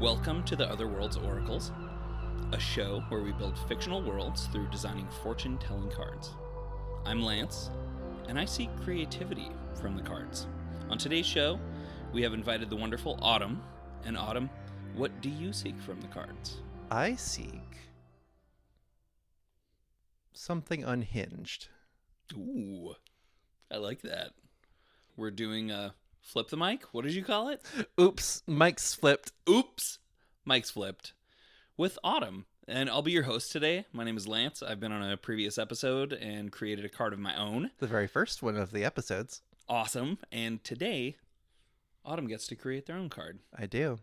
Welcome to the Other Worlds Oracles, a show where we build fictional worlds through designing fortune-telling cards. I'm Lance, and I seek creativity from the cards. On today's show, we have invited the wonderful Autumn. And Autumn, what do you seek from the cards? I seek something unhinged. Ooh, I like that. We're doing Flip the Mic? What did you call it? Oops, mic's flipped. Oops, Mike's flipped. With Autumn. And I'll be your host today. My name is Lance. I've been on a previous episode and created a card of my own. The very first one of the episodes. Awesome. And today, Autumn gets to create their own card. I do.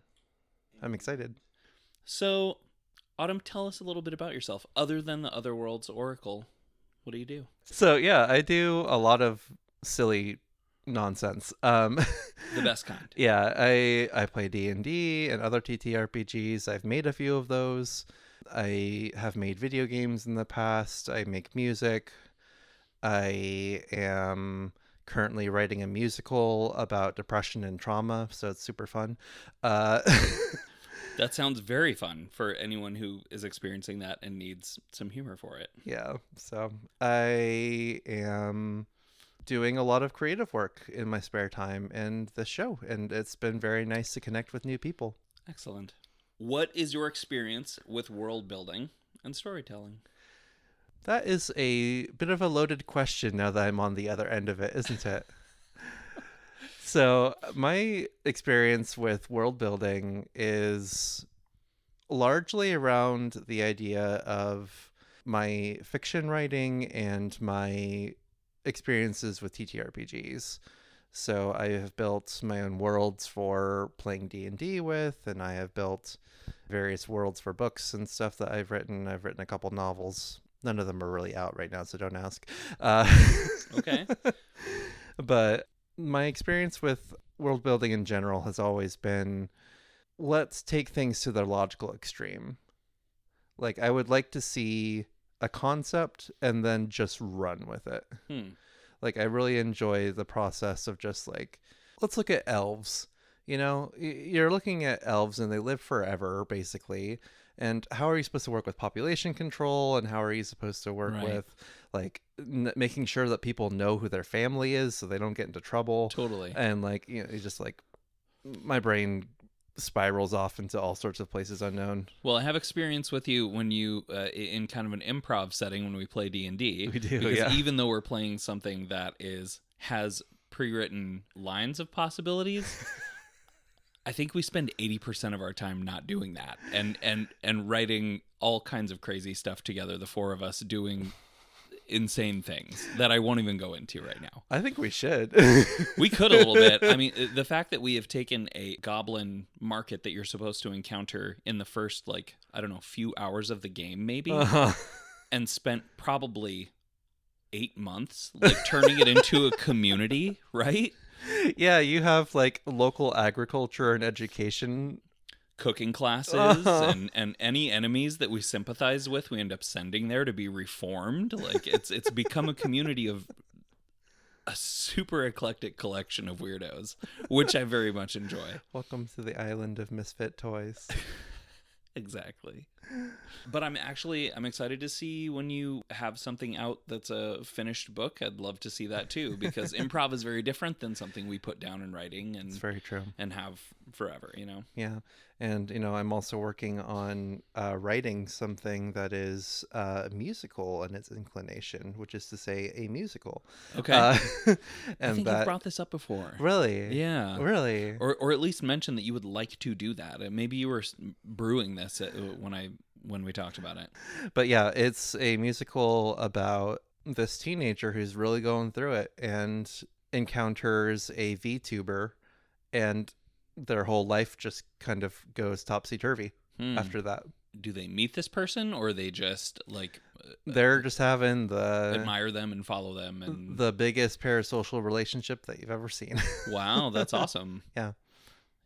I'm excited. So, Autumn, tell us a little bit about yourself. Other than the Other Worlds Oracle, what do you do? So, yeah, I do a lot of silly nonsense. The best kind. Yeah, I play D&D and other TTRPGs. I've made a few of those. I have made video games in the past. I make music. I am currently writing a musical about depression and trauma, so it's super fun. That sounds very fun for anyone who is experiencing that and needs some humor for it. Yeah, so I am doing a lot of creative work in my spare time and this show, and it's been very nice to connect with new people. Excellent. What is your experience with world building and storytelling? That is a bit of a loaded question now that I'm on the other end of it, isn't it? So my experience with world building is largely around the idea of my fiction writing and my experiences with TTRPGs. So I have built my own worlds for playing D&D with, and I have built various worlds for books and stuff that I've written. I've written a couple novels. None of them are really out right now, so don't ask. Okay. But my experience with world building in general has always been, let's take things to their logical extreme. Like, I would like to see a concept and then just run with it. Like, I really enjoy the process of just like, let's look at elves. You know, you're looking at elves and they live forever, basically. And how are you supposed to work with population control? And how are you supposed to work with, like, making sure that people know who their family is so they don't get into trouble? Totally. And, like, you know, it's just like, my brain spirals off into all sorts of places unknown. Well, I have experience with you when you, in kind of an improv setting when we play D&D. We do, because yeah. even though we're playing something that has pre-written lines of possibilities, I think we spend 80% of our time not doing that and writing all kinds of crazy stuff together, the four of us doing insane things that I won't even go into right now. I think we should. We could a little bit. I mean, the fact that we have taken a goblin market that you're supposed to encounter in the first, like, I don't know, few hours of the game, maybe, and spent probably 8 months, like, turning it into a community, right? Yeah, you have like local agriculture and education, Cooking classes, and any enemies that we sympathize with, we end up sending there to be reformed. Like, it's become a community of a super eclectic collection of weirdos, which I very much enjoy. Welcome to the island of misfit toys. Exactly. But I'm excited to see when you have something out that's a finished book. I'd love to see that too, because improv is very different than something we put down in writing and It's very true. and have forever, you know? Yeah. And, you know, I'm also working on writing something that is musical in its inclination, which is to say a musical. Okay. And I think you've brought this up before. Really? Yeah. Really? Or at least mention that you would like to do that. Maybe you were brewing this when we talked about it. But yeah, it's a musical about this teenager who's really going through it and encounters a VTuber, and their whole life just kind of goes topsy-turvy after that. Do they meet this person, or they just, like... They're just having admire them and follow them, and the biggest parasocial relationship that you've ever seen. Wow, that's awesome. Yeah.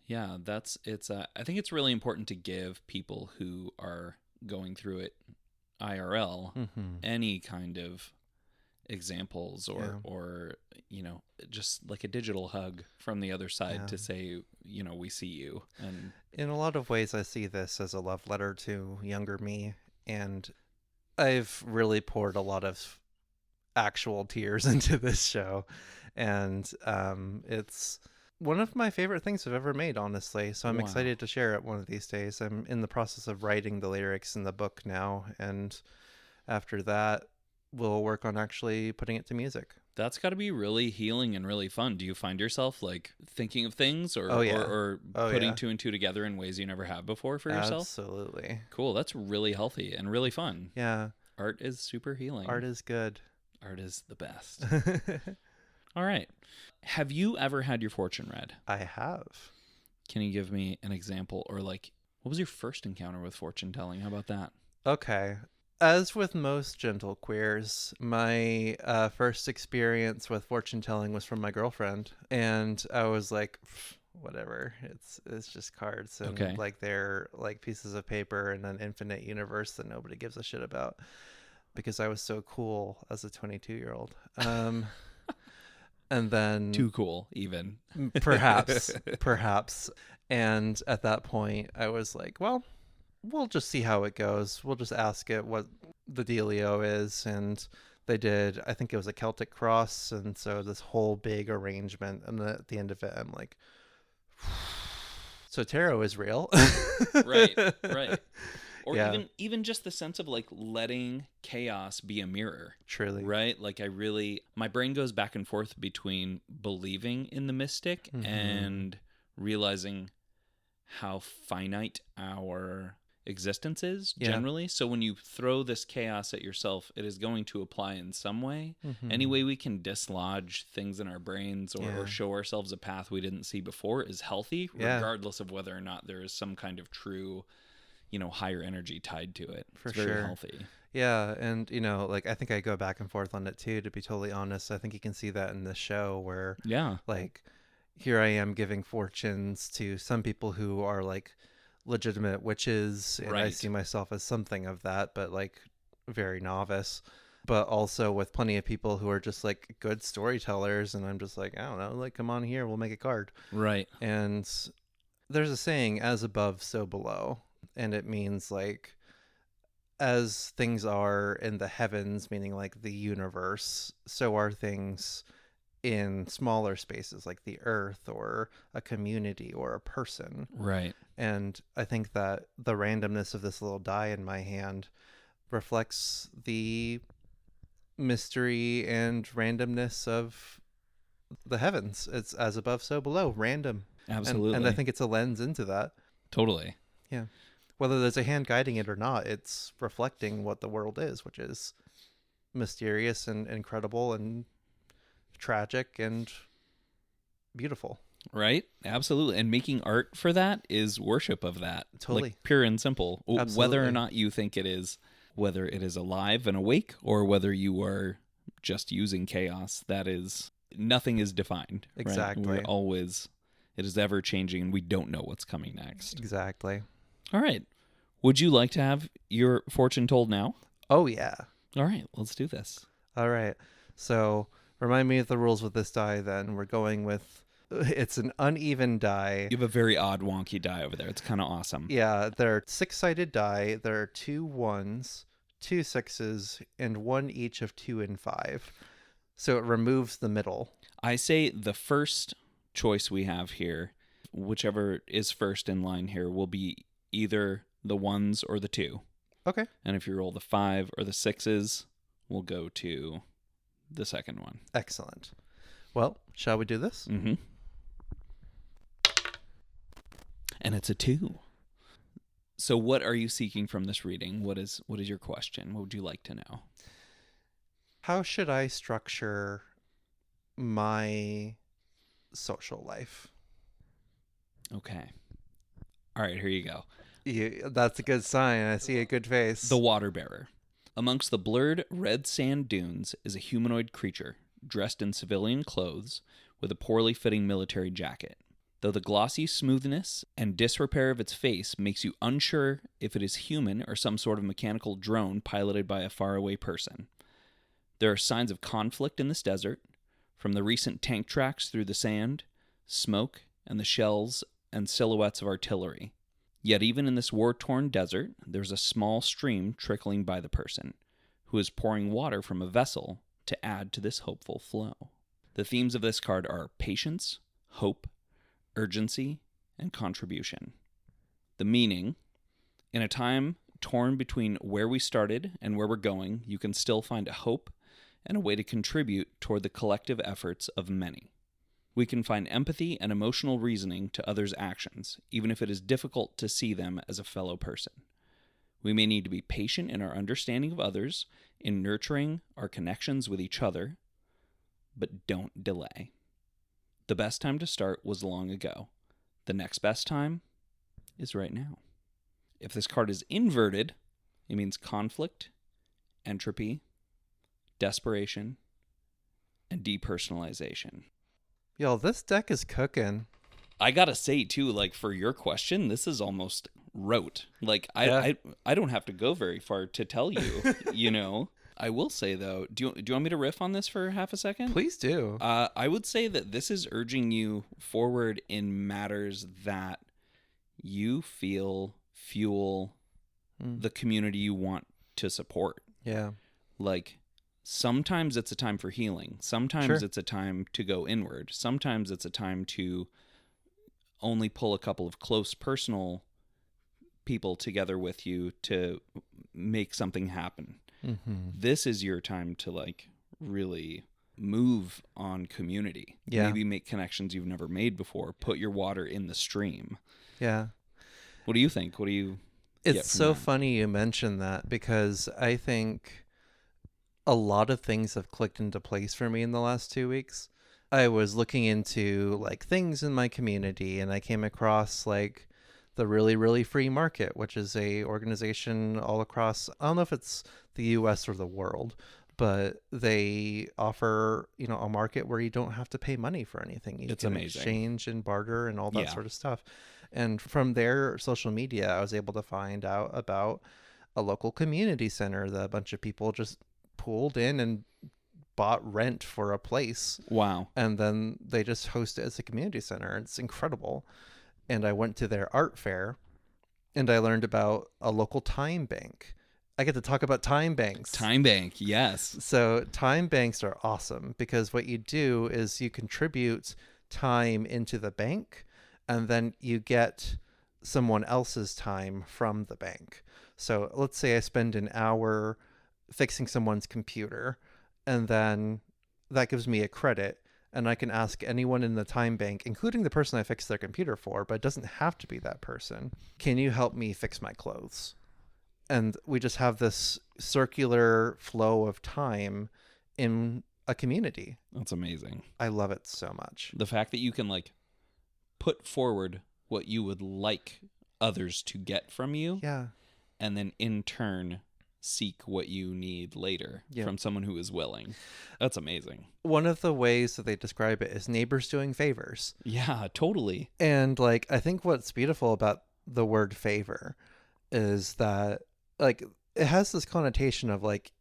Yeah, I think it's really important to give people who are going through it IRL any kind of examples or Yeah. or just like a digital hug from the other side Yeah. to say, we see you. And In a lot of ways, I see this as a love letter to younger me, and I've really poured a lot of actual tears into this show, and it's one of my favorite things I've ever made, honestly. So I'm Wow. excited to share it one of these days. I'm in the process of writing the lyrics in the book now, and after that, we'll work on actually putting it to music. That's got to be really healing and really fun. Do you find yourself like thinking of things or Oh, yeah. or Oh, putting yeah. two and two together in ways you never have before for yourself? Absolutely. Cool. That's really healthy and really fun. Yeah. Art is super healing. Art is good. Art is the best. All right. Have you ever had your fortune read? I have. Can you give me an example, or like, what was your first encounter with fortune telling? How about that? Okay. As with most gentle queers, my first experience with fortune telling was from my girlfriend, and I was like, whatever. It's just cards, and Okay. like they're like pieces of paper in an infinite universe that nobody gives a shit about, because I was so cool as a 22-year-old. And then Too cool, even. perhaps. And at that point, I was like, well, we'll just see how it goes. We'll just ask it what the dealio is. And they did, I think it was a Celtic cross. And so this whole big arrangement. And then at the end of it, I'm like, so tarot is real. Right. Or Yeah. even just the sense of like letting chaos be a mirror. Truly. Right? Like my brain goes back and forth between believing in the mystic Mhm. and realizing how finite our existence is Yeah. generally. So when you throw this chaos at yourself, it is going to apply in some way. Mhm. Any way we can dislodge things in our brains or Yeah. show ourselves a path we didn't see before is healthy, Yeah. regardless of whether or not there is some kind of true, higher energy tied to it. For it's very sure. healthy. Yeah, and like I think I go back and forth on it too, to be totally honest. I think you can see that in the show where Yeah. like here I am giving fortunes to some people who are like legitimate witches, and I Right. see myself as something of that, but like very novice. But also with plenty of people who are just like good storytellers, and I'm just like, I don't know, like come on here, we'll make a card. Right. And there's a saying, as above, so below. And it means like as things are in the heavens, meaning like the universe, so are things in smaller spaces like the earth or a community or a person. Right. And I think that the randomness of this little die in my hand reflects the mystery and randomness of the heavens. It's as above, so below, random. Absolutely. And I think it's a lens into that. Totally. Yeah. Whether there's a hand guiding it or not, it's reflecting what the world is, which is mysterious and incredible and tragic and beautiful. Right? Absolutely. And making art for that is worship of that. Totally. Like, pure and simple. Whether Absolutely. or not you think it is, whether it is alive and awake or whether you are just using chaos, that is, nothing is defined. right? Exactly. It is ever changing and we don't know what's coming next. Exactly. All right. Would you like to have your fortune told now? Oh, yeah. All right. Let's do this. All right. So remind me of the rules with this die then. We're going with, it's an uneven die. You have a very odd, wonky die over there. It's kind of awesome. Yeah, there are 6-sided die. There are 2 1s, 2 6s, and 1 each of 2 and 5. So it removes the middle. I say the first choice we have here, whichever is first in line here, will be either the 1s or the 2. Okay. And if you roll the 5 or the 6s, we'll go to the second one. Excellent. Well, shall we do this? Mm-hmm. And it's a 2. So what are you seeking from this reading? What is your question? What would you like to know? How should I structure my social life? Okay. All right, here you go. That's a good sign. I see a good face. The water bearer. Amongst the blurred red sand dunes is a humanoid creature, dressed in civilian clothes, with a poorly fitting military jacket. Though the glossy smoothness and disrepair of its face makes you unsure if it is human or some sort of mechanical drone piloted by a faraway person. There are signs of conflict in this desert, from the recent tank tracks through the sand, smoke, and the shells and silhouettes of artillery. Yet even in this war-torn desert, there's a small stream trickling by the person, who is pouring water from a vessel to add to this hopeful flow. The themes of this card are patience, hope, urgency, and contribution. The meaning: in a time torn between where we started and where we're going, you can still find a hope and a way to contribute toward the collective efforts of many. We can find empathy and emotional reasoning to others' actions, even if it is difficult to see them as a fellow person. We may need to be patient in our understanding of others, in nurturing our connections with each other, but don't delay. The best time to start was long ago. The next best time is right now. If this card is inverted, it means conflict, entropy, desperation, and depersonalization. Yo, this deck is cooking. I gotta say too, like, for your question, this is almost rote. Like, I don't have to go very far to tell you. You know, I will say though, do you want me to riff on this for half a second? Please do. I would say that this is urging you forward in matters that you feel fuel the community you want to support. Yeah. Like, sometimes it's a time for healing. Sometimes it's a time to go inward. Sometimes it's a time to only pull a couple of close personal people together with you to make something happen. Mm-hmm. This is your time to, like, really move on community. Yeah. Maybe make connections you've never made before. Put your water in the stream. Yeah. What do you think? What do you It's so funny you mentioned that, because I think a lot of things have clicked into place for me in the last 2 weeks. I was looking into like things in my community, and I came across like the Really Really Free Market, which is a organization all across, I don't know if it's the US or the world, but they offer, you know, a market where you don't have to pay money for anything. You It's can amazing. exchange and barter and all that sort of stuff. And from their social media, I was able to find out about a local community center that a bunch of people just pooled in and bought rent for a place. Wow. And then they just host it as a community center. It's incredible. And I went to their art fair, and I learned about a local time bank. I get to talk about time banks. Time bank, yes. So time banks are awesome, because what you do is you contribute time into the bank, and then you get someone else's time from the bank. So let's say I spend an hour fixing someone's computer, and then that gives me a credit, and I can ask anyone in the time bank, including the person I fixed their computer for, but it doesn't have to be that person, can you help me fix my clothes? And we just have this circular flow of time in a community. That's amazing. I love it so much. The fact that you can, like, put forward what you would like others to get from you. Yeah. And then in turn seek what you need later from someone who is willing. That's amazing. One of the ways that they describe it is neighbors doing favors. Yeah, totally. And like, I think what's beautiful about the word favor is that, like, it has this connotation of like,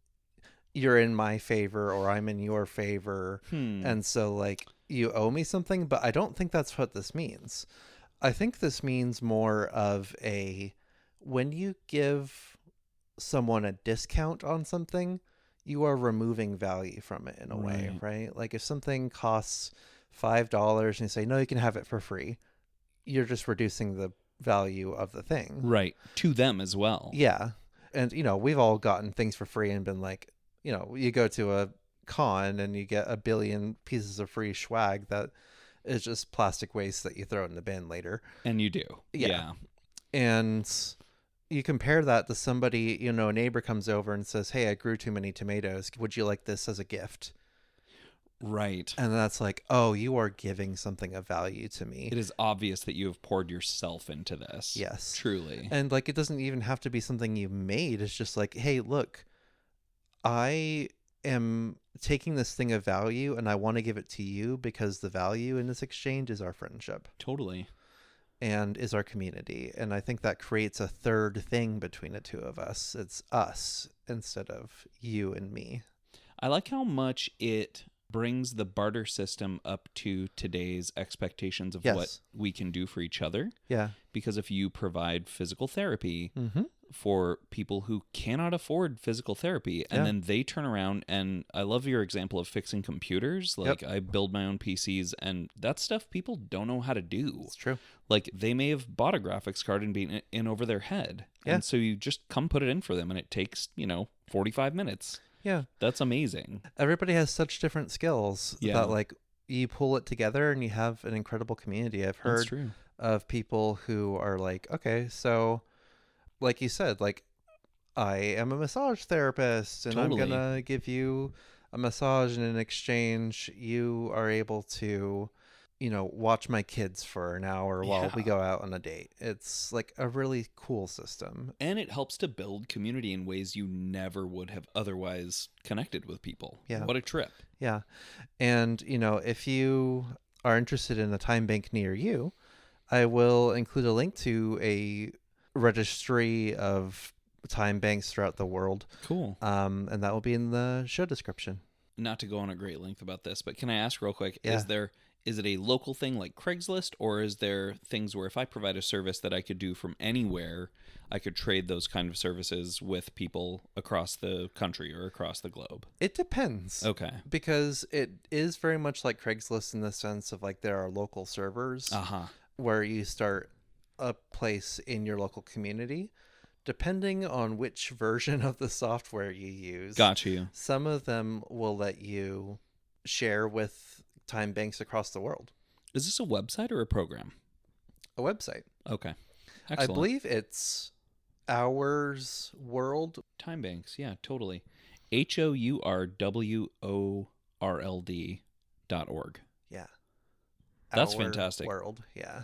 you're in my favor or I'm in your favor. And so like you owe me something, but I don't think that's what this means. I think this means more of when you give someone a discount on something, you are removing value from it in a way, right? Like if something costs $5 and you say, no, you can have it for free, you're just reducing the value of the thing. Right. To them as well. Yeah. And, you know, we've all gotten things for free and been like, you know, you go to a con and you get a billion pieces of free swag that is just plastic waste that you throw in the bin later. And you do. Yeah. And you compare that to somebody, you know, a neighbor comes over and says, hey, I grew too many tomatoes. Would you like this as a gift? Right. And that's like, oh, you are giving something of value to me. It is obvious that you have poured yourself into this. Yes. Truly. And like, it doesn't even have to be something you made. It's just like, hey, look, I am taking this thing of value and I want to give it to you because the value in this exchange is our friendship. Totally. And is our community. And I think that creates a third thing between the two of us. It's us instead of you and me. I like how much it brings the barter system up to today's expectations of Yes. what we can do for each other. Yeah. Because if you provide physical therapy Mm-hmm. for people who cannot afford physical therapy, and Yeah. then they turn around, and I love your example of fixing computers. Like, I build my own PCs, and that stuff people don't know how to do. It's true. Like, they may have bought a graphics card and been in over their head. Yeah. And so you just come put it in for them, and it takes, 45 minutes. Yeah. That's amazing. Everybody has such different skills that, like, you pull it together and you have an incredible community. I've That's heard true. of people who are like, okay, so like you said, like, I am a massage therapist and Totally. I'm going to give you a massage, and in exchange, you are able to, watch my kids for an hour while we go out on a date. It's like a really cool system. And it helps to build community in ways you never would have otherwise connected with people. Yeah. What a trip. Yeah. And, if you are interested in a time bank near you, I will include a link to a registry of time banks throughout the world. Cool. And that will be in the show description. Not to go on a great length about this, but can I ask real quick, Yeah. is it a local thing like Craigslist, or is there things where if I provide a service that I could do from anywhere, I could trade those kind of services with people across the country or across the globe? It depends. Okay. Because it is very much like Craigslist in the sense of, like, there are local servers where you start a place in your local community. Depending on which version of the software you use. Got you. Some of them will let you share with time banks across the world. Is this a website or a program? A website. Okay. Excellent. I believe it's Hours World. Time banks. Yeah, totally. HOURWORLD.org. Yeah. That's Our fantastic. World. Yeah.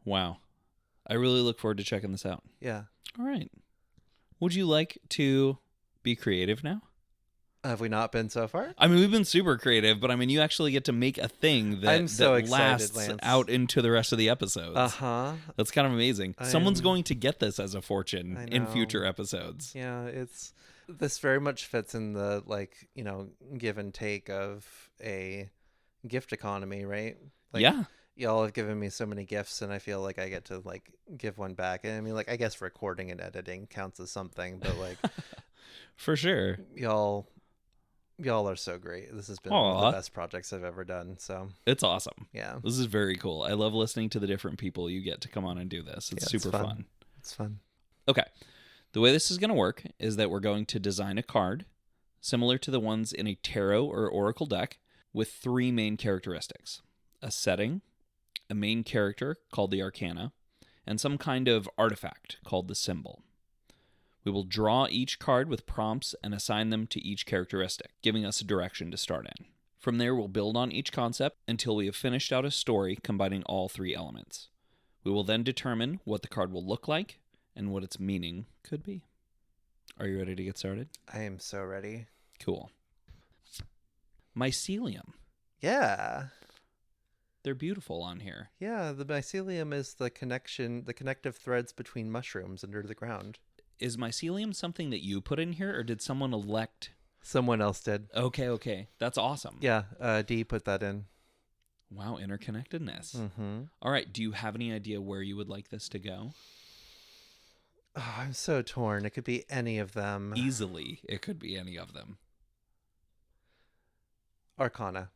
Wow. I really look forward to checking this out. Yeah. All right. Would you like to be creative now? Have we not been so far? I mean, we've been super creative, but I mean, you actually get to make a thing that, I'm so that excited, lasts Lance. out into the rest of the episodes. Uh-huh. That's kind of amazing. Someone's going to get this as a fortune in future episodes. Yeah, this very much fits in the, like, give and take of a gift economy, right? Like, yeah. Y'all have given me so many gifts, and I feel like I get to, like, give one back. And I mean, like, I guess recording and editing counts as something, but, like, for sure, y'all are so great. This has been one of the best projects I've ever done. So it's awesome. Yeah, this is very cool. I love listening to the different people you get to come on and do this. It's super fun. It's fun. Okay, the way this is going to work is that we're going to design a card similar to the ones in a tarot or oracle deck with 3 main characteristics: a setting, a main character called the arcana, and some kind of artifact called the symbol. We will draw each card with prompts and assign them to each characteristic, giving us a direction to start in. From there, we'll build on each concept until we have finished out a story combining all 3 elements. We will then determine what the card will look like and what its meaning could be. Are you ready to get started? I am so ready. Cool. Mycelium. Yeah. They're beautiful on here. Yeah, the mycelium is the connective threads between mushrooms under the ground. Is mycelium something that you put in here, or did someone elect? Someone else did. Okay. That's awesome. Yeah, Dee put that in. Wow, interconnectedness. Mm-hmm. All right, do you have any idea where you would like this to go? Oh, I'm so torn. It could be any of them. Easily, it could be any of them. Arcana.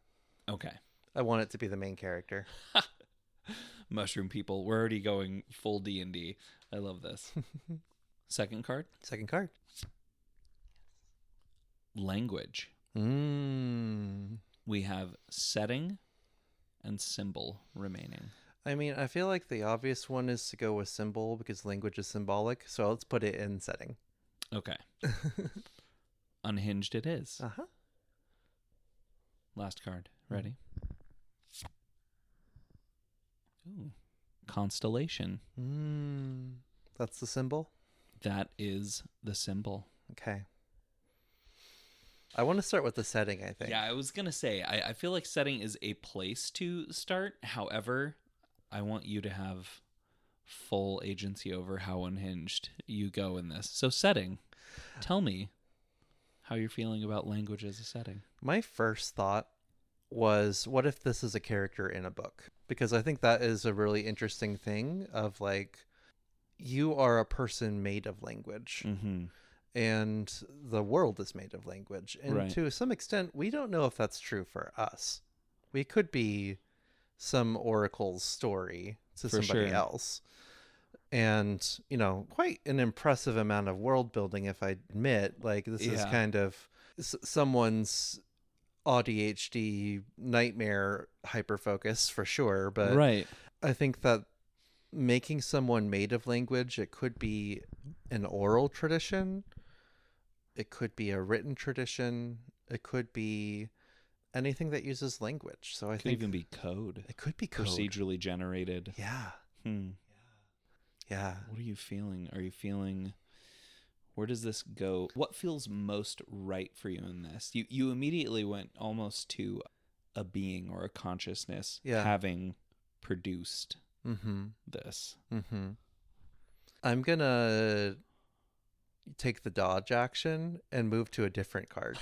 Okay. I want it to be the main character. Mushroom people. We're already going full D&D. I love this. Second card. Second card. Language. We have setting and symbol remaining. I mean, I feel like the obvious one is to go with symbol because language is symbolic. So let's put it in setting. Okay. Unhinged it is. Uh-huh. Last card. Ready? Ooh. Constellation. That's the symbol? That is the symbol. Okay. I want to start with the setting, I think. Yeah, I was going to say, I feel like setting is a place to start. However, I want you to have full agency over how unhinged you go in this. So setting, tell me, how you're feeling about language as a setting. My first thought was, what if this is a character in a book? Because I think that is a really interesting thing of like, you are a person made of language. Mm-hmm. And the world is made of language. And Right. to some extent, we don't know if that's true for us. We could be some oracle's story to For somebody sure. else. And, quite an impressive amount of world building, if I admit. Like, this is Yeah. kind of someone's ADHD nightmare hyperfocus for sure. But Right. I think that making someone made of language, it could be an oral tradition, it could be a written tradition, it could be anything that uses language. So I Could think even be code. it could be code. Procedurally generated. Yeah. Yeah. What are you feeling? Are you feeling, where does this go? What feels most right for you in this? You immediately went almost to a being or a consciousness having produced this. I'm gonna take the dodge action and move to a different card.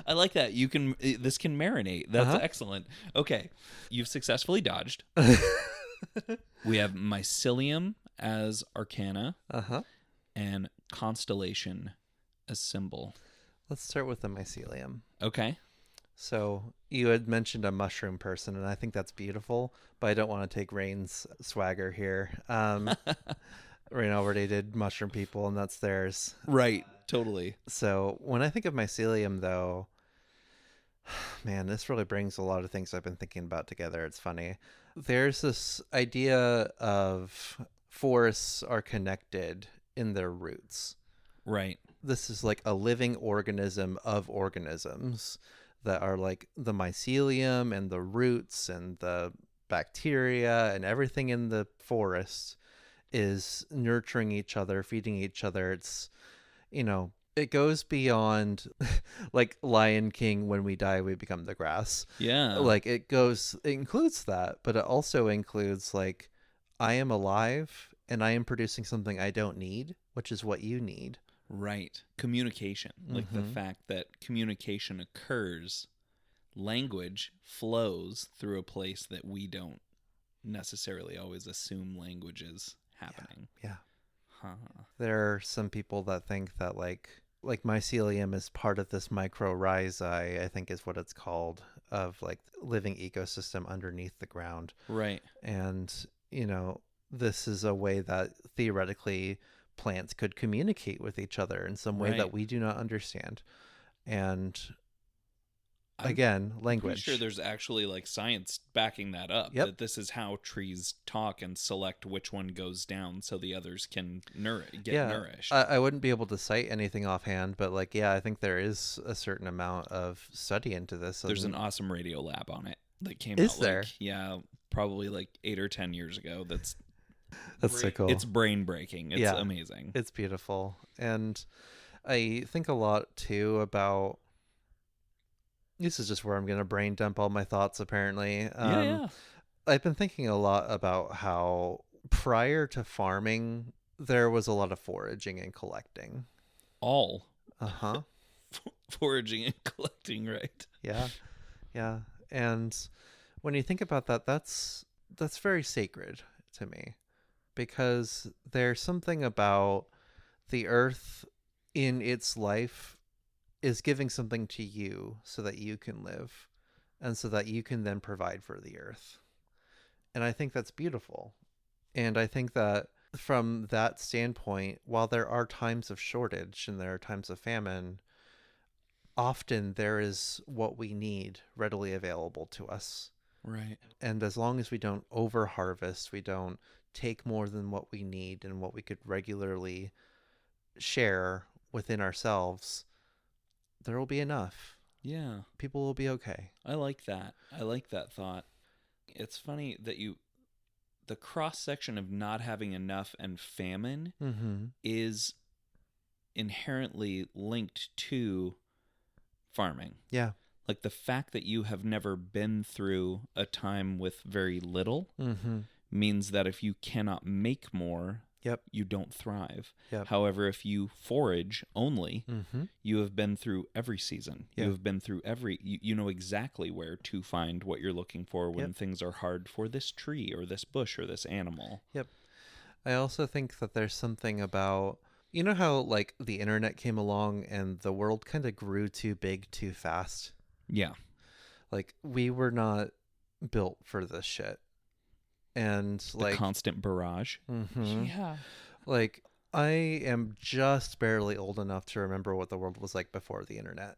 I like that. This can marinate. That's excellent. Okay. You've successfully dodged. We have mycelium as arcana and constellation as symbol. Let's start with the mycelium. Okay. So you had mentioned a mushroom person, and I think that's beautiful, but I don't want to take Rain's swagger here. Rain already did mushroom people, and that's theirs. Right. Totally. So when I think of mycelium, though, man, this really brings a lot of things I've been thinking about together. It's funny. There's this idea of forests are connected in their roots. Right. This is like a living organism of organisms that are like the mycelium and the roots and the bacteria and everything in the forest is nurturing each other, feeding each other. It's, it goes beyond like Lion King, when we die, we become the grass. Yeah. Like it includes that, but it also includes like, I am alive and I am producing something I don't need, which is what you need. Right. Communication. Like the fact that communication occurs, language flows through a place that we don't necessarily always assume language is happening. Yeah. Huh. There are some people that think that like mycelium is part of this mycorrhizae, I think is what it's called, of like living ecosystem underneath the ground. Right. And, this is a way that theoretically plants could communicate with each other in some way that we do not understand. And again, language. I'm pretty sure there's actually like science backing that up. Yep. That this is how trees talk and select which one goes down so the others can get nourished. I wouldn't be able to cite anything offhand, but like, I think there is a certain amount of study into this. There's an awesome radio lab on it that came out. Is there? Probably like 8 or 10 years ago. That's so cool. It's brain breaking. It's amazing. It's beautiful. And I think a lot too about, this is just where I'm going to brain dump all my thoughts apparently. I've been thinking a lot about how prior to farming, there was a lot of foraging and collecting. Foraging and collecting, right? Yeah. And when you think about that, that's very sacred to me, because there's something about the earth in its life is giving something to you so that you can live and so that you can then provide for the earth. And I think that's beautiful. And I think that from that standpoint, while there are times of shortage and there are times of famine, often there is what we need readily available to us. Right. And as long as we don't over harvest, we don't take more than what we need and what we could regularly share within ourselves, there will be enough. Yeah. People will be okay. I like that. I like that thought. It's funny that the cross section of not having enough and famine is inherently linked to farming. Yeah. Like the fact that you have never been through a time with very little means that if you cannot make more, Yep. you don't thrive. Yep. However, if you forage only, Mm-hmm. you have been through every season. Yeah. You have been through you know exactly where to find what you're looking for when Yep. things are hard for this tree or this bush or this animal. Yep. I also think that there's something about, you know how like the internet came along and the world kind of grew too big too fast? Yeah. Like we were not built for this shit. And The like constant barrage. mhm. Yeah. Like I am just barely old enough to remember what the world was like before the internet.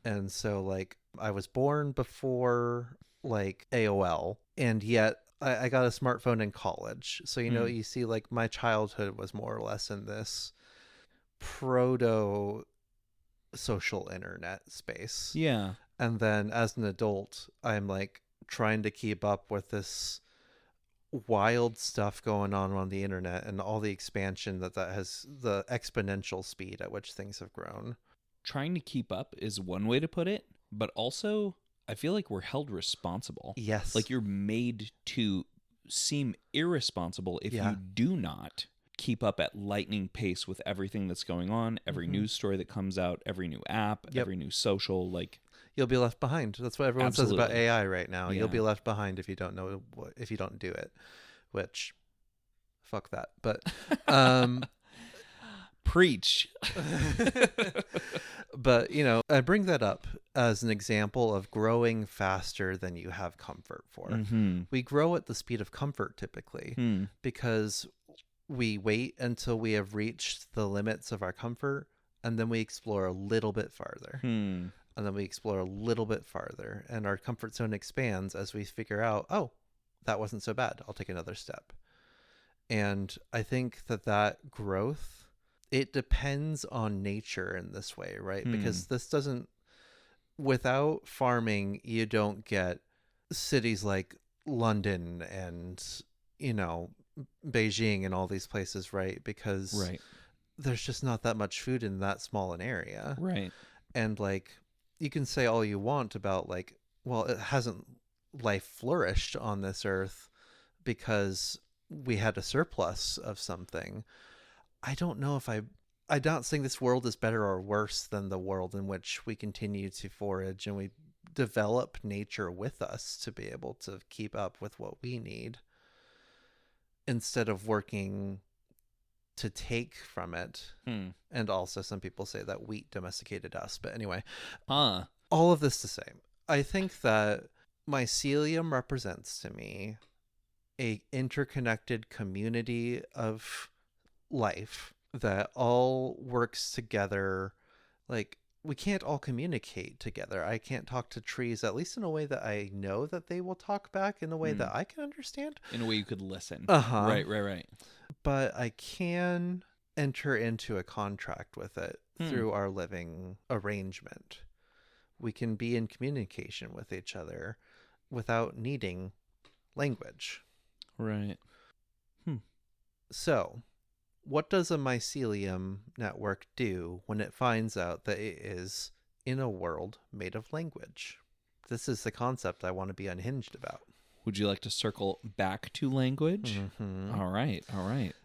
And so like I was born before like AOL, and yet I got a smartphone in college. So you see like my childhood was more or less in this proto social internet space. Yeah. And then as an adult, I'm like trying to keep up with this wild stuff going on the internet and all the expansion that has, the exponential speed at which things have grown. Trying to keep up is one way to put it, but also I feel like we're held responsible. Yes. Like you're made to seem irresponsible if you do not keep up at lightning pace with everything that's going on, every news story that comes out, every new app, every new social, like you'll be left behind. That's what everyone says about AI right now. Yeah. You'll be left behind if you don't know if you don't do it, which fuck that. But preach. But I bring that up as an example of growing faster than you have comfort for. Mm-hmm. We grow at the speed of comfort typically because we wait until we have reached the limits of our comfort, and then we explore a little bit farther. And then we explore a little bit farther, and our comfort zone expands as we figure out, oh, that wasn't so bad. I'll take another step. And I think that growth, it depends on nature in this way, right? Because this doesn't, without farming, you don't get cities like London and, Beijing and all these places, right? Because there's just not that much food in that small an area. Right. And like, you can say all you want about like, well, it hasn't life flourished on this earth because we had a surplus of something. I don't know if I'm not saying this world is better or worse than the world in which we continue to forage and we develop nature with us to be able to keep up with what we need instead of working to take from it. And also some people say that wheat domesticated us. But anyway, all of this to say, I think that mycelium represents to me a interconnected community of life that all works together. Like, we can't all communicate together. I can't talk to trees, at least in a way that I know that they will talk back in a way that I can understand. In a way you could listen. Right. But I can enter into a contract with it through our living arrangement. We can be in communication with each other without needing language. Right. So, what does a mycelium network do when it finds out that it is in a world made of language? This is the concept I want to be unhinged about. Would you like to circle back to language? All right.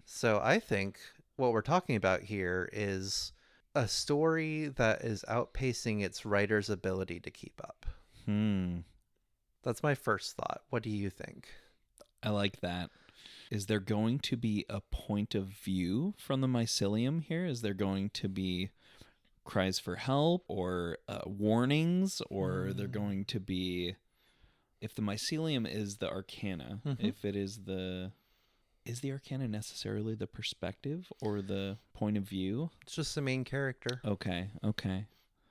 So I think what we're talking about here is a story that is outpacing its writer's ability to keep up. That's my first thought. What do you think? I like that. Is there going to be a point of view from the mycelium here? Is there going to be cries for help or warnings? Or are there going to be... If the mycelium is the arcana, if it is the arcana necessarily the perspective or the point of view? It's just the main character. Okay.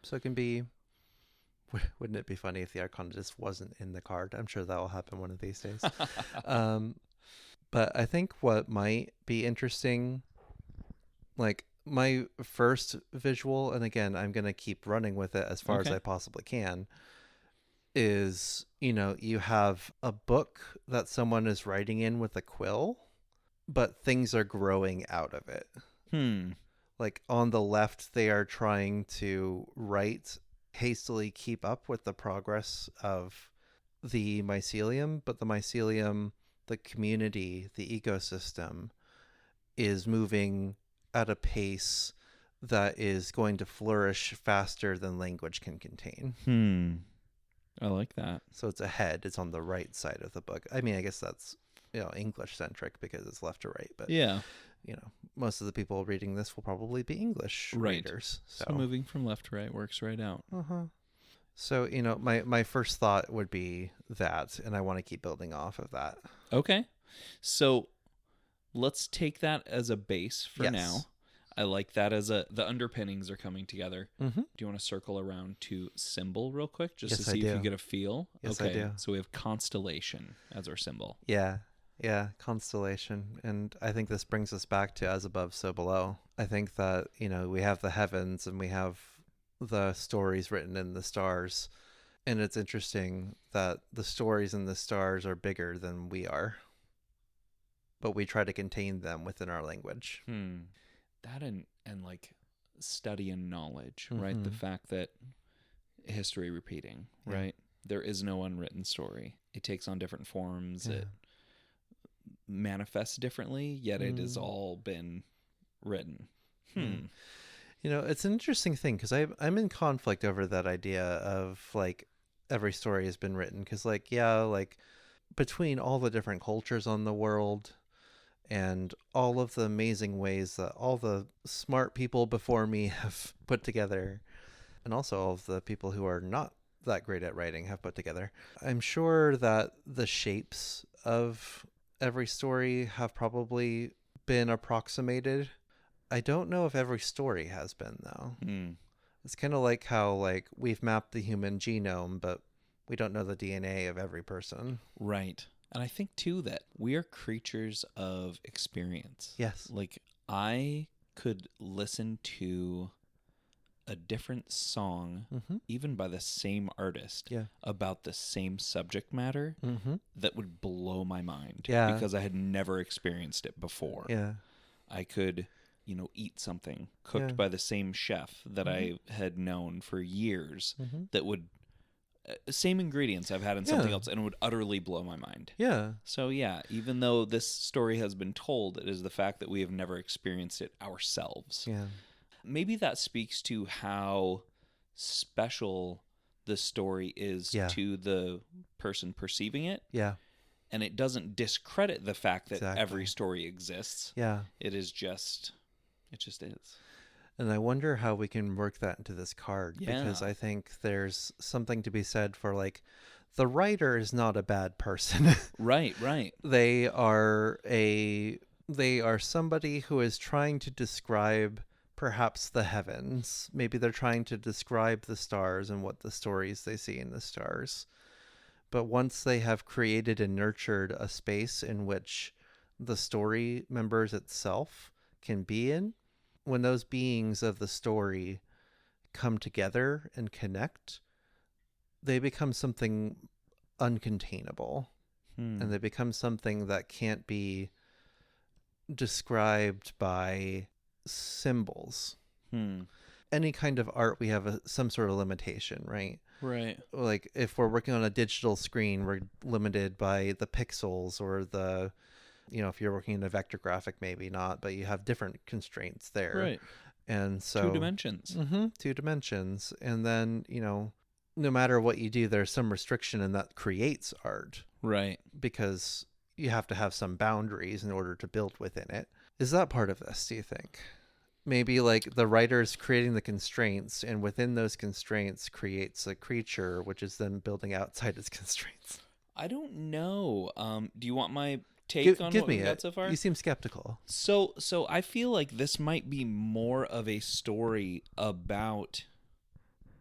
So it can be, wouldn't it be funny if the arcana just wasn't in the card? I'm sure that will happen one of these days. But I think what might be interesting, like my first visual, and again, I'm going to keep running with it as far as I possibly can, is, you have a book that someone is writing in with a quill, but things are growing out of it. Like on the left, they are trying to hastily keep up with the progress of the mycelium, but the mycelium, the community, the ecosystem is moving at a pace that is going to flourish faster than language can contain. I like that. So it's ahead. It's on the right side of the book. I mean, I guess that's, English centric because it's left to right. But, Yeah. most of the people reading this will probably be English readers. So moving from left to right works right out. So, my first thought would be that, and I want to keep building off of that. Okay. So let's take that as a base for now. I like that as the underpinnings are coming together. Do you want to circle around to symbol real quick just to see if you get a feel? Yes, okay. I do. So we have constellation as our symbol. Yeah, constellation. And I think this brings us back to as above, so below. I think that, we have the heavens and we have the stories written in the stars. And it's interesting that the stories in the stars are bigger than we are. But we try to contain them within our language. That and like study and knowledge, right? The fact that history repeating, right? There is no unwritten story. It takes on different forms. It manifests differently, yet it has all been written. It's an interesting thing because I'm in conflict over that idea of like every story has been written because like between all the different cultures on the world and all of the amazing ways that all the smart people before me have put together, and also all of the people who are not that great at writing have put together, I'm sure that the shapes of every story have probably been approximated. I don't know if every story has been, though. It's kind of like how we've mapped the human genome, but we don't know the DNA of every person. Right. And I think, too, that we are creatures of experience. Yes. Like, I could listen to a different song, even by the same artist, about the same subject matter that would blow my mind. Yeah. Because I had never experienced it before. Yeah. I could, eat something cooked by the same chef that I had known for years that would... same ingredients I've had in something else, and it would utterly blow my mind. Yeah. So even though this story has been told, it is the fact that we have never experienced it ourselves. Yeah. Maybe that speaks to how special the story is to the person perceiving it. Yeah. And it doesn't discredit the fact that Exactly. every story exists. Yeah. It just is. And I wonder how we can work that into this card, because Yeah. I think there's something to be said for the writer is not a bad person. Right. They are somebody who is trying to describe perhaps the heavens. Maybe they're trying to describe the stars and what the stories they see in the stars. But once they have created and nurtured a space in which the story members itself can be in, when those beings of the story come together and connect, they become something uncontainable. And they become something that can't be described by symbols. Any kind of art, we have some sort of limitation, right? Right. Like if we're working on a digital screen, we're limited by the pixels, or the, if you're working in a vector graphic, maybe not, but you have different constraints there. Right. And so 2 dimensions. 2 dimensions. And then, no matter what you do, there's some restriction, and that creates art. Right. Because you have to have some boundaries in order to build within it. Is that part of this, do you think? Maybe the writer's creating the constraints, and within those constraints creates a creature, which is then building outside its constraints. I don't know. Do you want my take on give what me we've got so far? You seem skeptical. So I feel like this might be more of a story about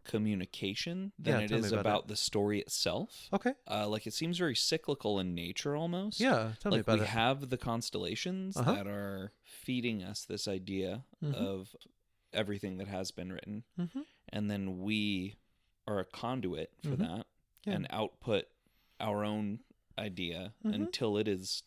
communication than it is about the story itself. Okay. It seems very cyclical in nature almost. Yeah, tell me about it. We have the constellations that are feeding us this idea of everything that has been written. And then we are a conduit for that and output our own idea until it is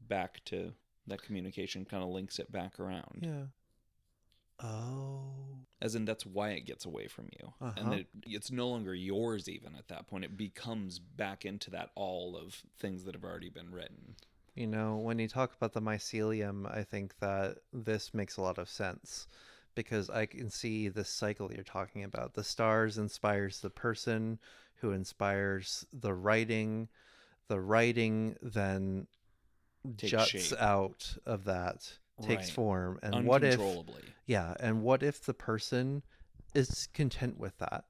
back to that communication, kind of links it back around. Yeah. Oh. As in, that's why it gets away from you. And that it's no longer yours even at that point. It becomes back into that all of things that have already been written. You know, when you talk about the mycelium, I think that this makes a lot of sense because I can see this cycle you're talking about. The stars inspires the person who inspires the writing. The writing then Take juts shape. out of that, takes Right. form. And what if, Uncontrollably. yeah, and what if the person is content with that?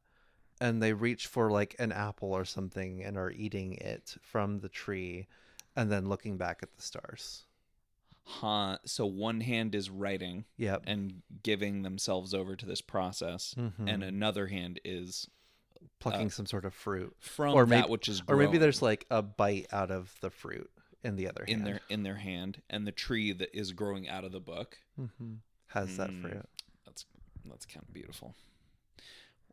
And they reach for like an apple or something and are eating it from the tree and then looking back at the stars. Huh. So one hand is writing Yep. and giving themselves over to this process, and Mm-hmm. another hand is Plucking some sort of fruit. from Or that maybe which is or maybe growing there's like a bite out of the fruit in the other in hand. their hand, and the tree that is growing out of the book. Mm-hmm. Has that Hmm. fruit. That's that's kind of beautiful.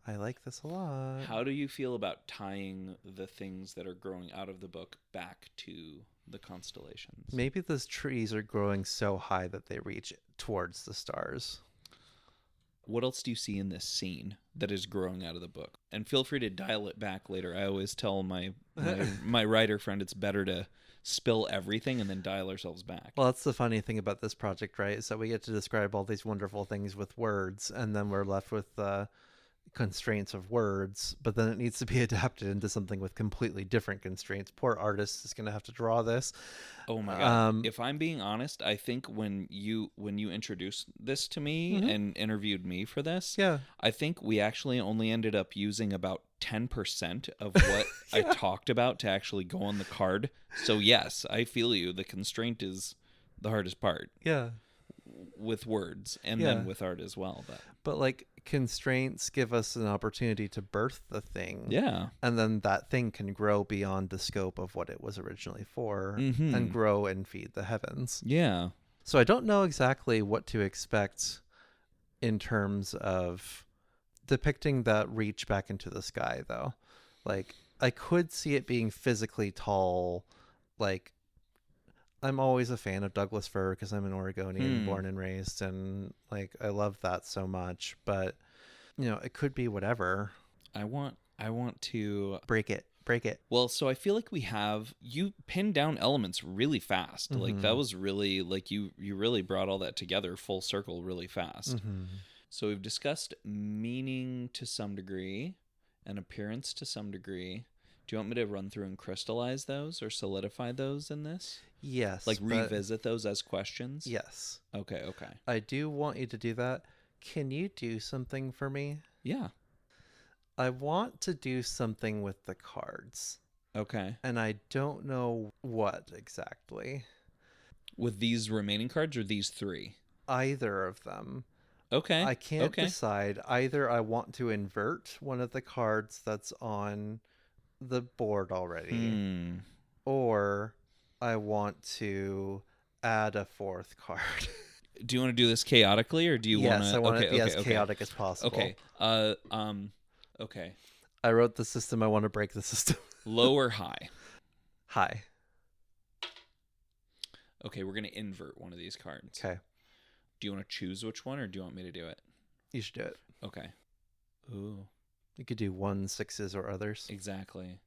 I like this a lot. How do you feel about tying the things that are growing out of the book back to the constellations? Maybe those trees are growing so high that they reach towards the stars. What else do you see in this scene that is growing out of the book? And feel free to dial it back later. I always tell my writer friend it's better to spill everything and then dial ourselves back. Well, that's the funny thing about this project, right? Is that we get to describe all these wonderful things with words, and then we're left with constraints of words, but then it needs to be adapted into something with completely different constraints. Poor artist is going to have to draw this. Oh my god! If I'm being honest, I think when you introduced this to me Mhm. and interviewed me for this, Yeah. I think we actually only ended up using about 10% of what I talked about to actually go on the card. So yes, I feel you. The constraint is the hardest part Yeah. with words and Yeah. then with art as well. But like constraints give us an opportunity to birth the thing. Yeah. And then that thing can grow beyond the scope of what it was originally for Mm-hmm. and grow and feed the heavens. Yeah. So I don't know exactly what to expect in terms of depicting that reach back into the sky, though. Like, I could see it being physically tall. Like, I'm always a fan of Douglas fir because I'm an Oregonian born and raised, and like I love that so much. But you know, it could be whatever. I want to Break it. Well, so I feel like you pinned down elements really fast. Mm-hmm. Like that was really like you really brought all that together full circle really fast. Mm-hmm. So we've discussed meaning to some degree and appearance to some degree. Do you want me to run through and crystallize those or solidify those in this? Yes. Like revisit those as questions? Yes. Okay. I do want you to do that. Can you do something for me? Yeah. I want to do something with the cards. Okay. And I don't know what exactly. With these remaining cards or these three? Either of them. Okay. I can't decide. Either I want to invert one of the cards that's on the board already, or I want to add a fourth card. Do you want to do this chaotically, or do you want to? Yes, I want it to be as chaotic as possible. Okay. Okay. I wrote the system. I want to break the system. Low or high? High. Okay, we're gonna invert one of these cards. Okay. Do you want to choose which one, or do you want me to do it? You should do it. Okay. Ooh. You could do 1, 6s, or others. Exactly.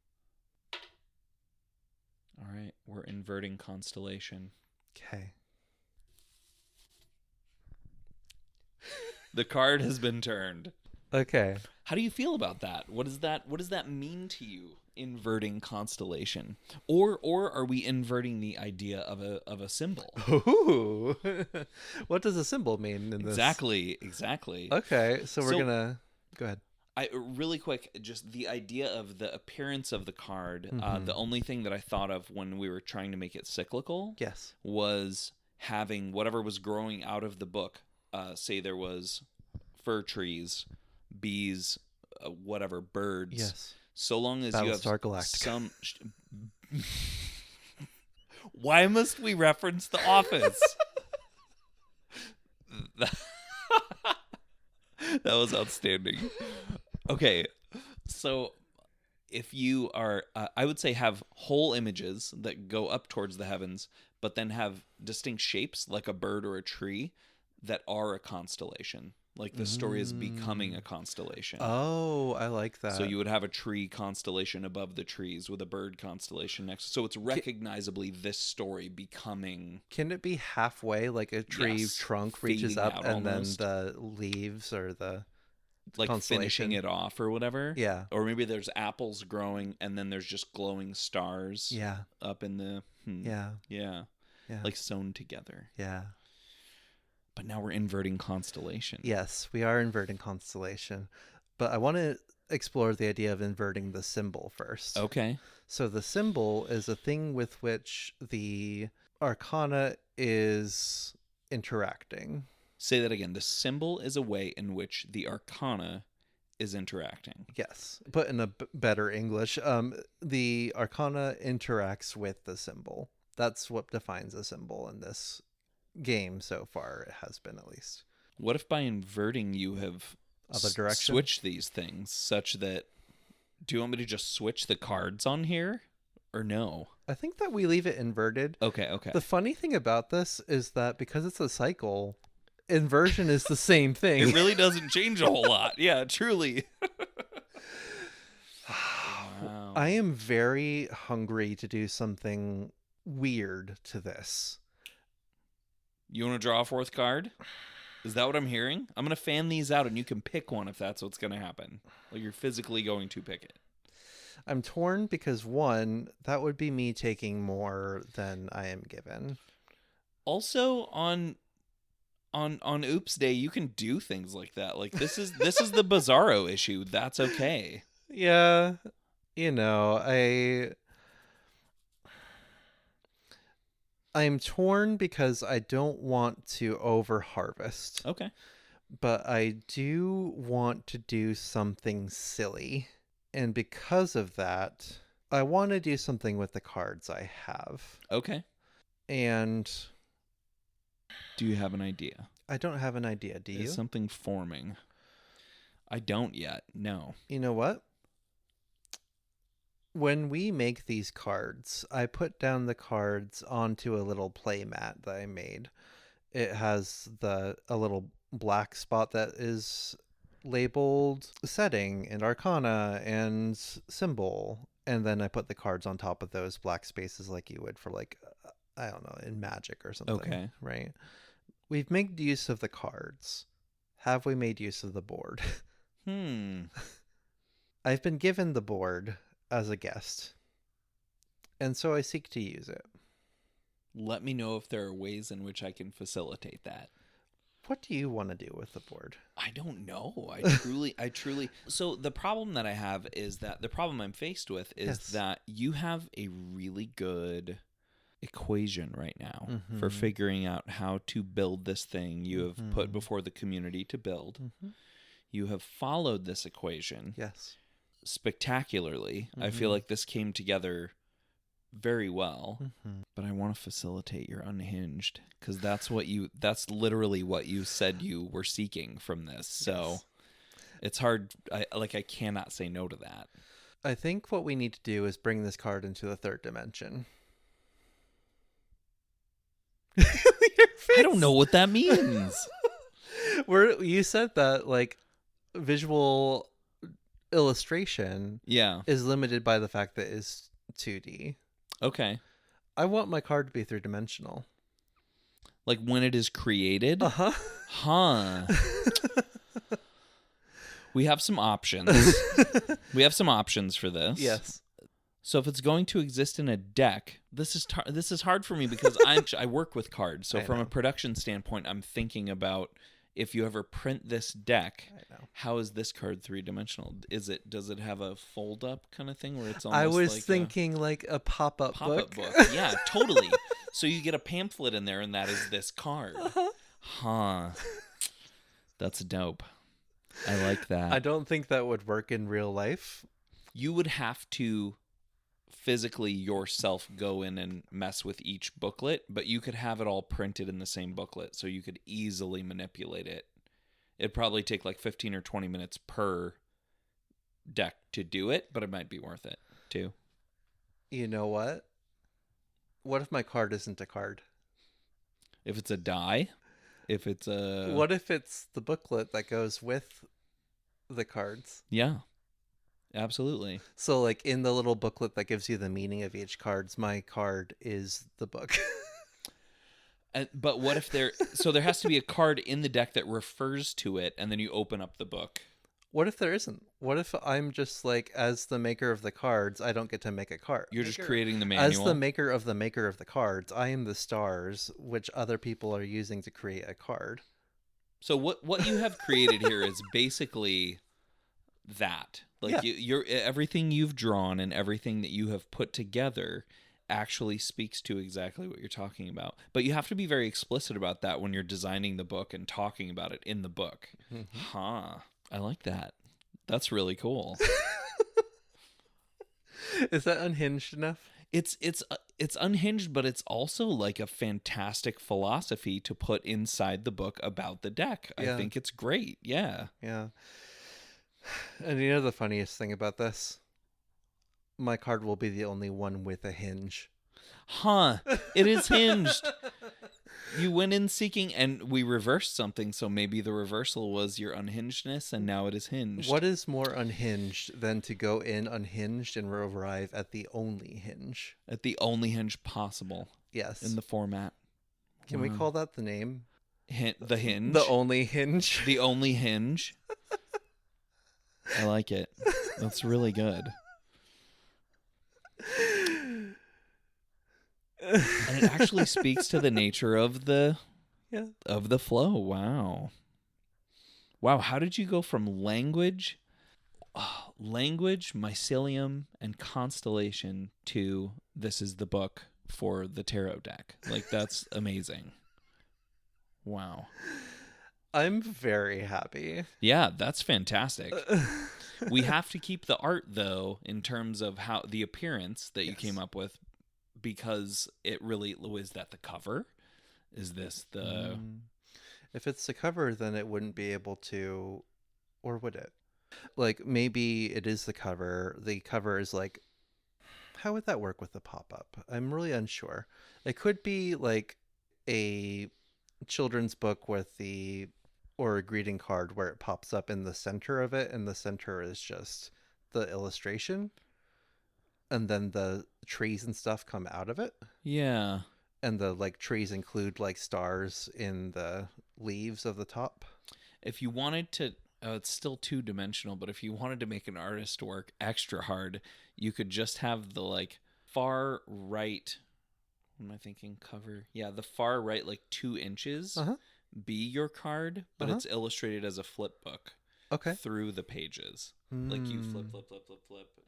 All right, we're inverting constellation. Okay. The card has been turned. Okay. How do you feel about that? What does that mean to you? Inverting constellation, or are we inverting the idea of a symbol? Ooh. What does a symbol mean in this? Exactly. Okay, so we're gonna go ahead. Really quick, just the idea of the appearance of the card. Mm-hmm. The only thing that I thought of when we were trying to make it cyclical, Yes, was having whatever was growing out of the book. Say there was fir trees, bees, whatever, birds. yes. So long as you have Battlestar Galactica. some. Why must we reference The Office? That was outstanding. Okay, so if you are, I would say, have whole images that go up towards the heavens, but then have distinct shapes like a bird or a tree that are a constellation. Like the story is becoming a constellation. Oh, I like that. So you would have a tree constellation above the trees with a bird constellation next. So it's recognizably this story becoming. Can it be halfway, like a tree trunk reaches fading up out and almost. then the leaves or the Like constellation finishing it off or whatever? Yeah. Or maybe there's apples growing and then there's just glowing stars Yeah. up in the. Yeah. Yeah. Yeah. Like sewn together. Yeah. But now we're inverting constellation. Yes, we are inverting constellation. But I want to explore the idea of inverting the symbol first. Okay. So the symbol is a thing with which the arcana is interacting. Say that again. The symbol is a way in which the arcana is interacting. Yes. Put in a better English, the arcana interacts with the symbol. That's what defines a symbol in this game so far. It has been, at least. What if by inverting you have Other direction? switched these things such that... Do you want me to just switch the cards on here? Or no? I think that we leave it inverted. Okay. The funny thing about this is that because it's a cycle, inversion is the same thing. It really doesn't change a whole lot. Yeah, truly. Wow. I am very hungry to do something weird to this. You want to draw a fourth card? Is that what I'm hearing? I'm going to fan these out and you can pick one if that's what's going to happen. Like you're physically going to pick it. I'm torn because, one, that would be me taking more than I am given. Also, on Oops Day, you can do things like that. Like this is the Bizarro issue. That's okay. Yeah, I'm torn because I don't want to over harvest. Okay. But I do want to do something silly. And because of that, I want to do something with the cards I have. Okay. And do you have an idea? I don't have an idea. Do you? Is something forming? I don't yet. No. You know what? When we make these cards, I put down the cards onto a little play mat that I made. It has a little black spot that is labeled setting and arcana and symbol, and then I put the cards on top of those black spaces like you would for, like, I don't know, in Magic or something. Okay. Right? We've made use of the cards. Have we made use of the board? I've been given the board as a guest, and so I seek to use it. Let me know if there are ways in which I can facilitate that. What do you want to do with the board? I don't know. I truly. So the problem that I have is that the problem I'm faced with is that you have a really good equation right now for figuring out how to build this thing you have put before the community to build. You have followed this equation. Yes. Spectacularly. I feel like this came together very well, but I want to facilitate your unhinged, because that's literally what you said you were seeking from this. So it's hard. I cannot say no to that. I think what we need to do is bring this card into the third dimension. I don't know what that means. You said that, like, visual illustration is limited by the fact that it's 2D. Okay. I want my card to be three-dimensional. Like when it is created? Uh-huh. Huh. We have some options. We have some options for this. Yes. So if it's going to exist in a deck, this is hard for me because I work with cards. So from a production standpoint, I'm thinking about, if you ever print this deck, how is this card three-dimensional? Does it have a fold-up kind of thing where it's almost I was like thinking like a pop-up book. Yeah, totally. So you get a pamphlet in there, and that is this card. Huh. That's dope. I like that. I don't think that would work in real life. You would have to physically yourself go in and mess with each booklet, but you could have it all printed in the same booklet, so you could easily manipulate it. It'd probably take like 15 or 20 minutes per deck to do it, but it might be worth it too. You know what? What if my card isn't a card? If it's a die? if it's a... What if it's the booklet that goes with the cards? Yeah, absolutely. So, like, in the little booklet that gives you the meaning of each cards, my card is the book. But what if so there has to be a card in the deck that refers to it, and then you open up the book. What if there isn't? What if I'm just like, as the maker of the cards, I don't get to make a card? You're just creating the manual. As the maker of the cards, I am the stars, which other people are using to create a card. So what you have created here is basically that. Like you're everything you've drawn and everything that you have put together actually speaks to exactly what you're talking about. But you have to be very explicit about that when you're designing the book and talking about it in the book. Mm-hmm. Huh. I like that. That's really cool. Is that unhinged enough? It's unhinged, but it's also like a fantastic philosophy to put inside the book about the deck. Yeah. I think it's great. Yeah. Yeah. And you know the funniest thing about this? My card will be the only one with a hinge. Huh. It is hinged. You went in seeking, and we reversed something, so maybe the reversal was your unhingedness, and now it is hinged. What is more unhinged than to go in unhinged and arrive at the only hinge? At the only hinge possible. Yes. In the format. Can we call that the name? The hinge? The only hinge? The only hinge. I like it. That's really good. And it actually speaks to the nature of the flow. Wow. How did you go from language, mycelium, and constellation to this is the book for the tarot deck? Like, that's amazing. Wow. I'm very happy. Yeah, that's fantastic. We have to keep the art, though, in terms of how the appearance that you came up with, because it really was that the cover? Is this the... If it's the cover, then it wouldn't be able to, or would it? Like, maybe it is the cover. The cover is like, how would that work with the pop-up? I'm really unsure. It could be like a children's book with or a greeting card where it pops up in the center of it, and the center is just the illustration, and then the trees and stuff come out of it. Yeah. And the like trees include like stars in the leaves of the top. If you wanted to, it's still 2-dimensional, but if you wanted to make an artist work extra hard, you could just have the like far right, what am I thinking, cover? Yeah, the far right, like 2 inches be your card, but it's illustrated as a flip book. Okay. Through the pages. Like you flip,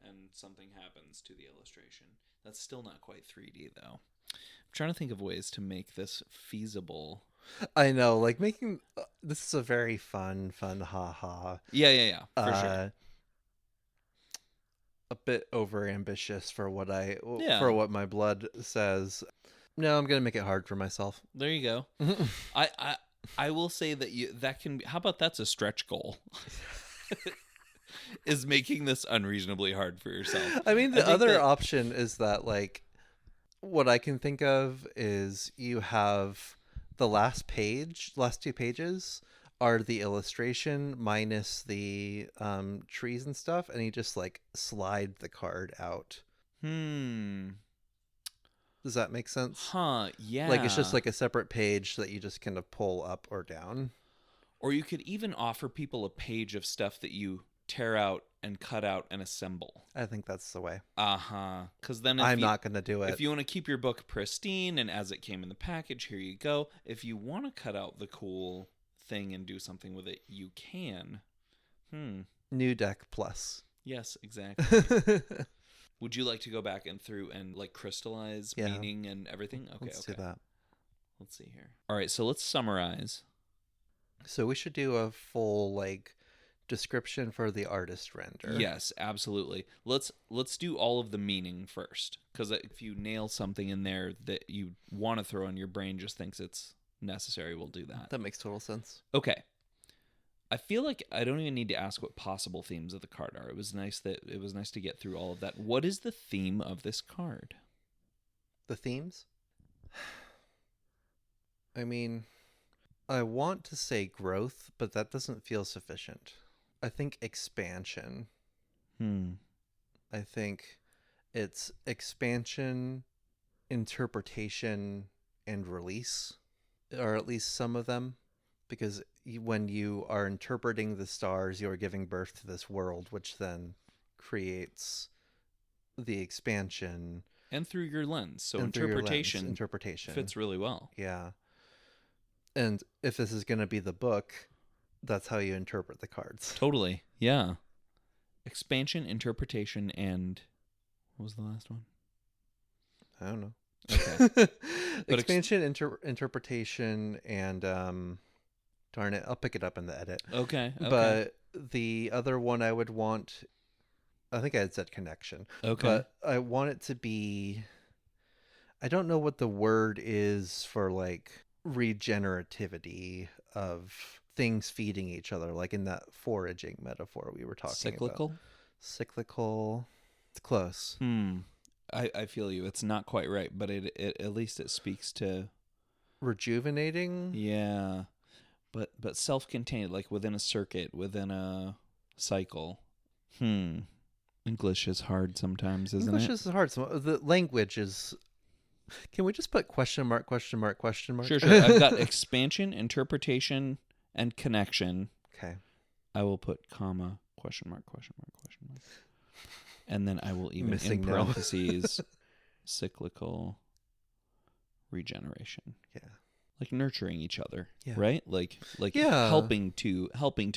and something happens to the illustration. That's still not quite 3D, though. I'm trying to think of ways to make this feasible. I know, like making this is a very fun haha. Yeah, for sure. A bit over ambitious for what my blood says. No, I'm gonna make it hard for myself. There you go. I will say that can be, how about that's a stretch goal? Is making this unreasonably hard for yourself. I mean, the other option is that, like, what I can think of is you have the last 2 pages are the illustration minus the trees and stuff, and you just like slide the card out. Does that make sense? Huh, yeah. Like, it's just like a separate page that you just kind of pull up or down. Or you could even offer people a page of stuff that you tear out and cut out and assemble. I think that's the way. Because then I'm not going to do it. If you want to keep your book pristine and as it came in the package, here you go. If you want to cut out the cool thing and do something with it, you can. New deck plus. Yes, exactly. Would you like to go back and through and like crystallize meaning and everything? Okay, let's do that. Let's see here. All right, so let's summarize. So we should do a full like description for the artist render. Yes, absolutely. Let's do all of the meaning first, because if you nail something in there that you want to throw in, your brain just thinks it's necessary, we'll do that. That makes total sense. Okay. I feel like I don't even need to ask what possible themes of the card are. It was nice to get through all of that. What is the theme of this card? The themes? I mean, I want to say growth, but that doesn't feel sufficient. I think expansion. I think it's expansion, interpretation, and release, or at least some of them, because when you are interpreting the stars, you are giving birth to this world, which then creates the expansion. And through your lens. So And through your lens, interpretation fits really well. Yeah. And if this is going to be the book, that's how you interpret the cards. Totally. Yeah. Expansion, interpretation, and what was the last one? I don't know. Okay. Expansion, interpretation, and darn it, I'll pick it up in the edit. Okay. But the other one I would want, I think I had said connection. Okay. But I want it to be, I don't know what the word is for like regenerativity of things feeding each other, like in that foraging metaphor we were talking about. Cyclical. It's close. I feel you. It's not quite right, but it at least it speaks to rejuvenating. Yeah. But self-contained, like within a circuit, within a cycle. English is hard sometimes, isn't it? English is hard. The language is. Can we just put question mark, question mark, question mark? Sure. I've got expansion, interpretation, and connection. Okay. I will put comma, question mark, question mark, question mark. And then I will even Missing in parentheses cyclical regeneration. Yeah. Like nurturing each other, yeah. Right? Like yeah. helping to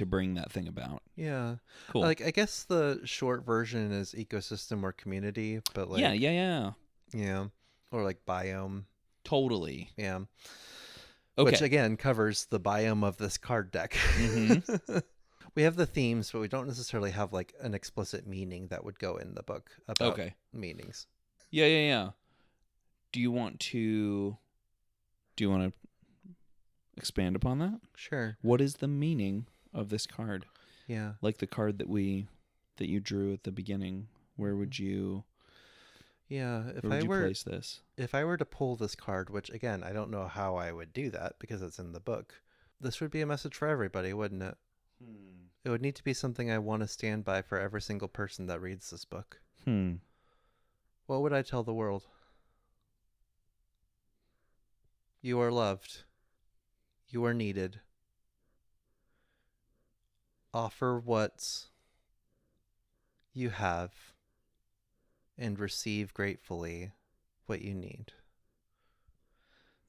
bring that thing about. Yeah. Cool. Like I guess the short version is ecosystem or community, but like Yeah. Or like biome. Totally. Yeah. Okay. Which again covers the biome of this card deck. Mm-hmm. We have the themes, but we don't necessarily have like an explicit meaning that would go in the book about meanings. Yeah. Do you want to expand upon that? Sure. What is the meaning of this card? Yeah. Like the card that you drew at the beginning. Where would you place this? If I were to pull this card, which again, I don't know how I would do that because it's in the book, this would be a message for everybody, wouldn't it? It would need to be something I want to stand by for every single person that reads this book. What would I tell the world? You are loved. You are needed. Offer what you have and receive gratefully what you need.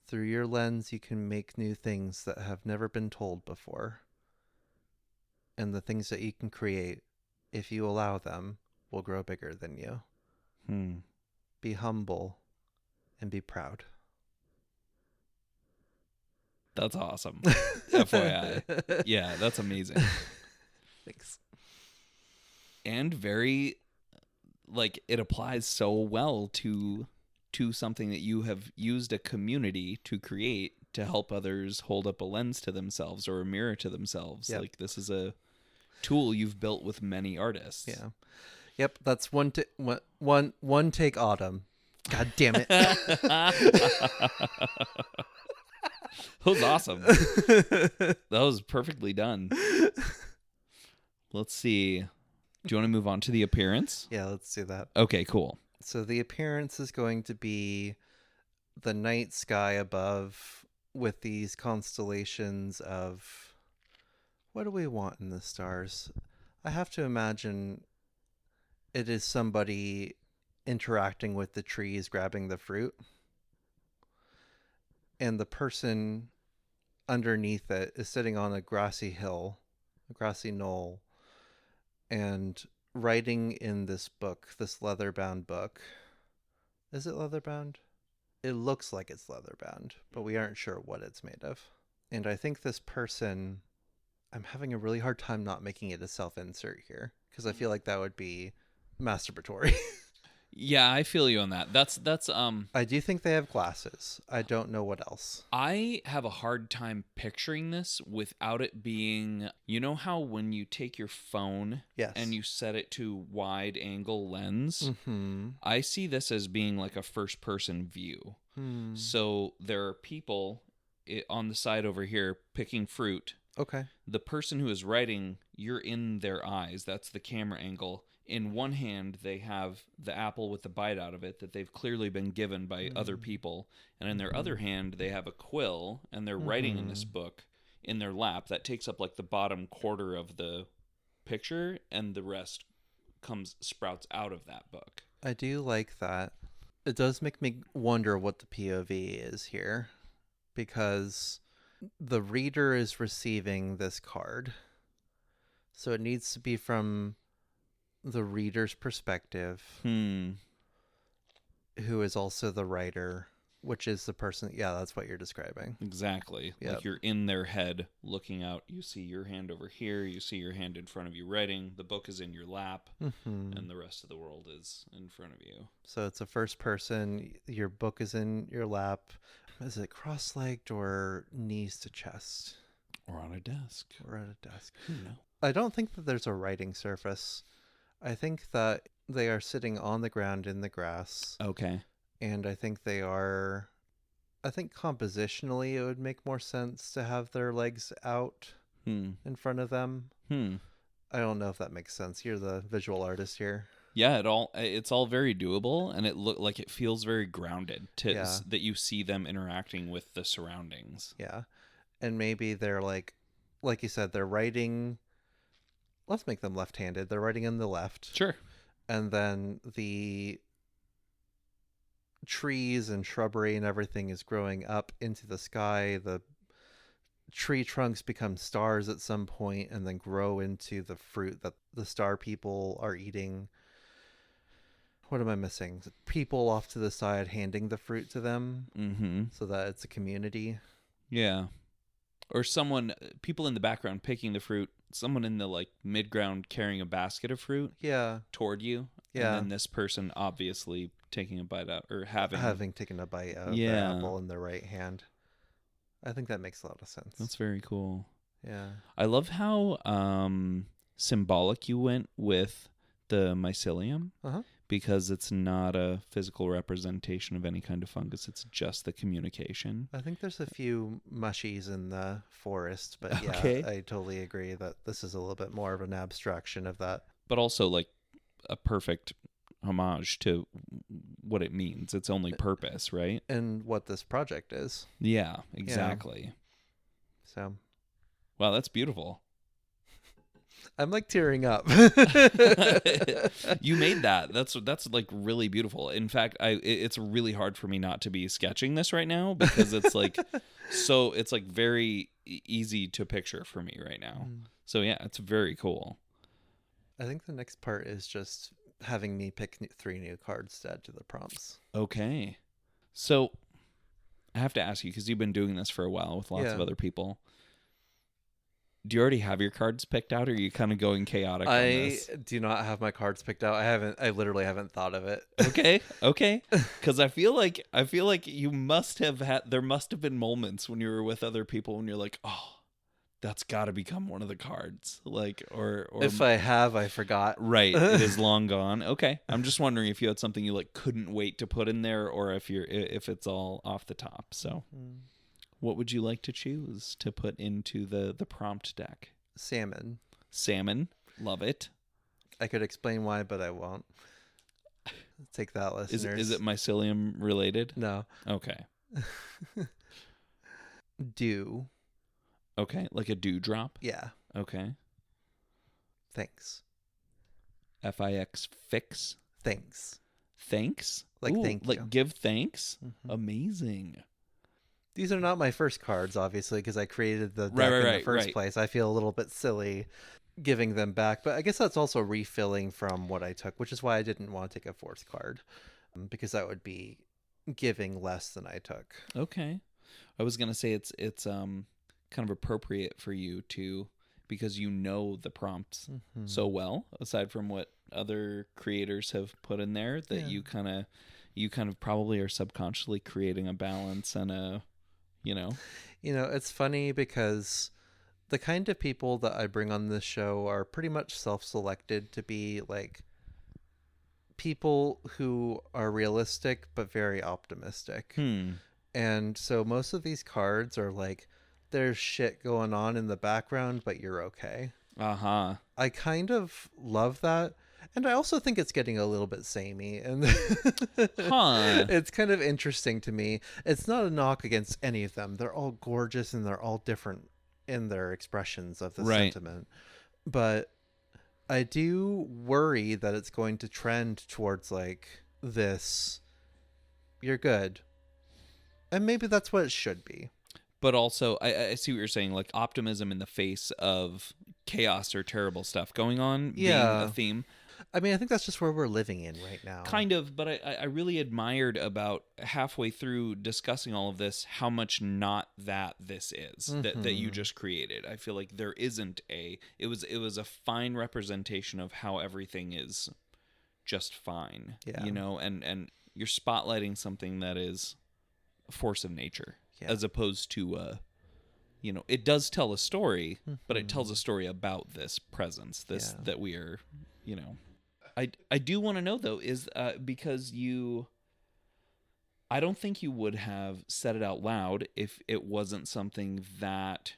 Through your lens, you can make new things that have never been told before. And the things that you can create, if you allow them, will grow bigger than you. Be humble and be proud. That's awesome. FYI. Yeah, that's amazing. Thanks. And very, like, it applies so well to something that you have used a community to create to help others hold up a lens to themselves or a mirror to themselves. Yep. Like, this is a tool you've built with many artists. Yeah. Yep, that's one take autumn. God damn it. That was awesome. That was perfectly done. Let's see. Do you want to move on to the appearance? Yeah, let's do that. Okay, cool. So the appearance is going to be the night sky above with these constellations of, what do we want in the stars? I have to imagine it is somebody interacting with the trees, grabbing the fruit. And the person underneath it is sitting on a grassy hill, a grassy knoll, and writing in this book, this leather-bound book. Is it leather-bound? It looks like it's leather-bound, but we aren't sure what it's made of. And I think this person, I'm having a really hard time not making it a self-insert here, because I feel like that would be masturbatory. Yeah, I feel you on that. That's I do think they have glasses. I don't know what else. I have a hard time picturing this without it being, you know how when you take your phone and you set it to wide angle lens, I see this as being like a first person view. So there are people on the side over here picking fruit. Okay. The person who is writing, you're in their eyes. That's the camera angle. In one hand, they have the apple with the bite out of it that they've clearly been given by other people. And in their other hand, they have a quill, and they're writing in this book in their lap. That takes up like the bottom quarter of the picture, and the rest sprouts out of that book. I do like that. It does make me wonder what the POV is here, because the reader is receiving this card. So it needs to be from the reader's perspective, who is also the writer, which is the person. Yeah, that's what you're describing. Exactly. Yep. Like you're in their head looking out. You see your hand over here. You see your hand in front of you writing. The book is in your lap, and the rest of the world is in front of you. So it's a first person. Your book is in your lap. Is it cross-legged or knees to chest? Or on a desk. Or at a desk. Who knows? I don't think that there's a writing surface. I think that they are sitting on the ground in the grass. Okay. And I think compositionally it would make more sense to have their legs out in front of them. I don't know if that makes sense. You're the visual artist here. Yeah, it's all very doable, and it feels very grounded that you see them interacting with the surroundings. Yeah. And maybe they're like you said, they're writing. Let's make them left-handed. They're writing in the left. Sure. And then the trees and shrubbery and everything is growing up into the sky. The tree trunks become stars at some point and then grow into the fruit that the star people are eating. What am I missing? People off to the side handing the fruit to them so that it's a community. Yeah. Or people in the background picking the fruit, someone in the like mid-ground carrying a basket of fruit toward you. Yeah. And then this person obviously taking a bite out or having taken a bite out of the apple in their right hand. I think that makes a lot of sense. That's very cool. Yeah. I love how symbolic you went with the mycelium. Because it's not a physical representation of any kind of fungus. It's just the communication. I think there's a few mushies in the forest, but yeah, I totally agree that this is a little bit more of an abstraction of that. But also like a perfect homage to what it means. Its only purpose, right? And what this project is. Yeah, exactly. So. Wow, that's beautiful. I'm like tearing up. You made that. That's like really beautiful. In fact, it's really hard for me not to be sketching this right now because it's like it's like very easy to picture for me right now. So yeah, it's very cool. I think the next part is just having me pick 3 new cards to add to the prompts. Okay. So I have to ask you, because you've been doing this for a while with lots of other people. Do you already have your cards picked out, or are you kind of going chaotic on this? I do not have my cards picked out. I literally haven't thought of it. Okay. Because I feel like you must have there must have been moments when you were with other people when you're like, oh, that's got to become one of the cards. Like, or if I have, I forgot. Right. It is long gone. Okay. I'm just wondering if you had something you like couldn't wait to put in there, or if it's all off the top. So. What would you like to choose to put into the prompt deck? Salmon. Love it. I could explain why, but I won't. Take that, listeners. Is it mycelium related? No. Okay. Dew. Okay, like a dewdrop? Yeah. Okay. Thanks. F-I-X, fix? Thanks. Thanks? Like Ooh, thank you. Like give thanks? Amazing. These are not my first cards, obviously, because I created the deck in the first place. I feel a little bit silly giving them back, but I guess that's also refilling from what I took, which is why I didn't want to take a 4th card, because that would be giving less than I took. Okay. I was going to say it's kind of appropriate for you to, because you know the prompts so well, aside from what other creators have put in there, that you kind of probably are subconsciously creating a balance and a, it's funny because the kind of people that I bring on this show are pretty much self-selected to be like people who are realistic but very optimistic. And so most of these cards are like, there's shit going on in the background, but you're okay. Uh-huh. I kind of love that. And I also think it's getting a little bit samey. And Huh. it's kind of interesting to me. It's not a knock against any of them. They're all gorgeous and they're all different in their expressions of the Right. sentiment. But I do worry that it's going to trend towards like this, you're good. And maybe that's what it should be. But also, I see what you're saying, like optimism in the face of chaos or terrible stuff going on being a theme. I mean, I think that's just where we're living in right now. Kind of, but I really admired about halfway through discussing all of this how much not that this is that you just created. I feel like there isn't it was a fine representation of how everything is just fine. Yeah. You know, and you're spotlighting something that is a force of nature as opposed to you know, it does tell a story, but it tells a story about this presence, that we are, you know. I do want to know though, is because I don't think you would have said it out loud if it wasn't something that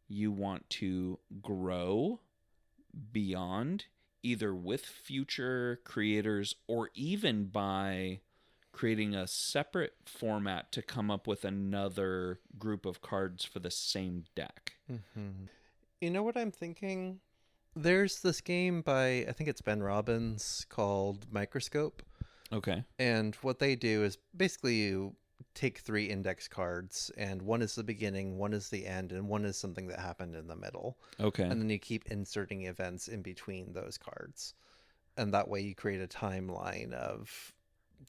you want to grow beyond, either with future creators or even by creating a separate format to come up with another group of cards for the same deck. You know what I'm thinking? There's this game by, I think it's Ben Robbins, called Microscope. Okay. And what they do is basically you take 3 index cards, and one is the beginning, one is the end, and one is something that happened in the middle. Okay. And then you keep inserting events in between those cards. And that way you create a timeline of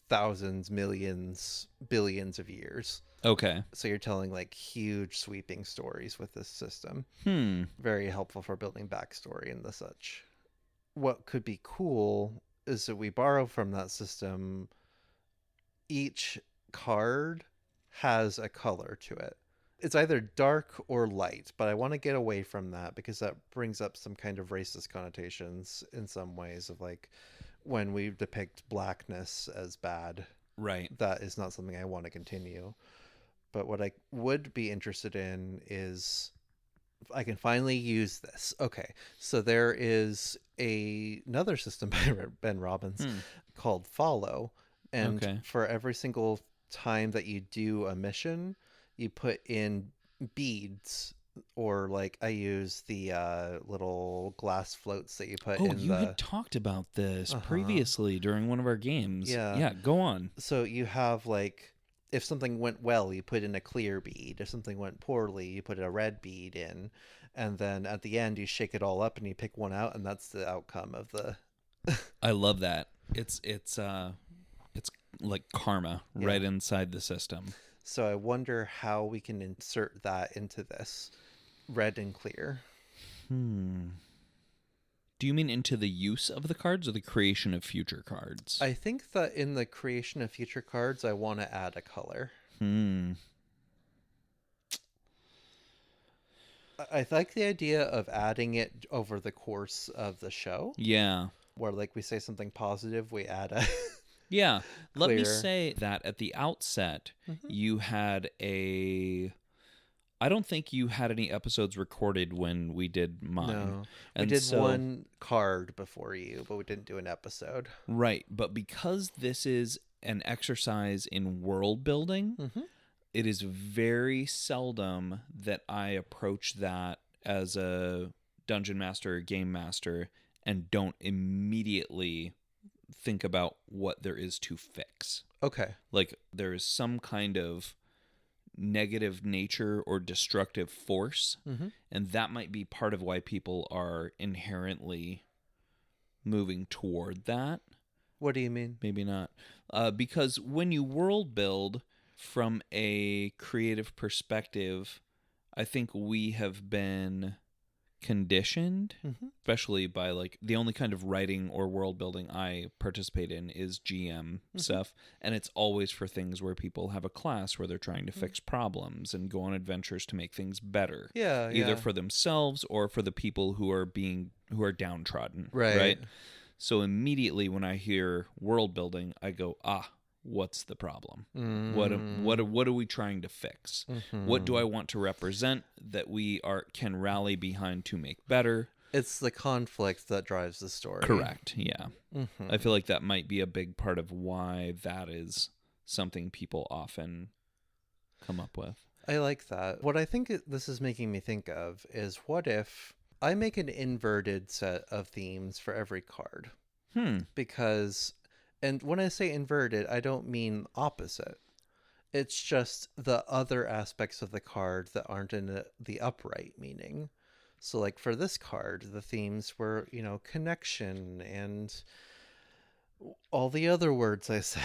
thousands, millions, billions of years. Okay. So you're telling like huge sweeping stories with this system. Very helpful for building backstory and the such. What could be cool is that we borrow from that system. Each card has a color to it. It's either dark or light, but I want to get away from that because that brings up some kind of racist connotations in some ways of like when we depict blackness as bad. Right. That is not something I want to continue. But what I would be interested in is if I can finally use this. Okay, so there is another system by Ben Robbins called Follow. And for every single time that you do a mission, you put in beads, or like I use the little glass floats that you put in. Oh, you had talked about this previously during one of our games. Yeah, go on. So you have like, if something went well, you put in a clear bead. If something went poorly, you put a red bead in. And then at the end, you shake it all up and you pick one out, and that's the outcome of the... I love that. It's like karma right inside the system. So I wonder how we can insert that into this. Red and clear. Do you mean into the use of the cards or the creation of future cards? I think that in the creation of future cards, I want to add a color. I like the idea of adding it over the course of the show. Yeah. Where like we say something positive, we add a... Yeah. Let me say that at the outset, you had I don't think you had any episodes recorded when we did mine. No. We did one card before you, but we didn't do an episode. Right. But because this is an exercise in world building, it is very seldom that I approach that as a dungeon master or game master and don't immediately think about what there is to fix. Okay. Like there is some kind of negative nature or destructive force, and that might be part of why people are inherently moving toward that. What do you mean? Maybe not. Because when you world build from a creative perspective, I think we have been conditioned, especially by like the only kind of writing or world building I participate in is GM stuff, and it's always for things where people have a class where they're trying to fix problems and go on adventures to make things better, either for themselves or for the people who are downtrodden, right? So immediately when I hear world building, I go, what's the problem? Mm. What are we trying to fix? Mm-hmm. What do I want to represent that we can rally behind to make better? It's the conflict that drives the story. Correct. Yeah. Mm-hmm. I feel like that might be a big part of why that is something people often come up with. I like that. What I think this is making me think of is, what if I make an inverted set of themes for every card? Because, and when I say inverted, I don't mean opposite. It's just the other aspects of the card that aren't in the upright meaning. So like for this card, the themes were, connection and all the other words I said.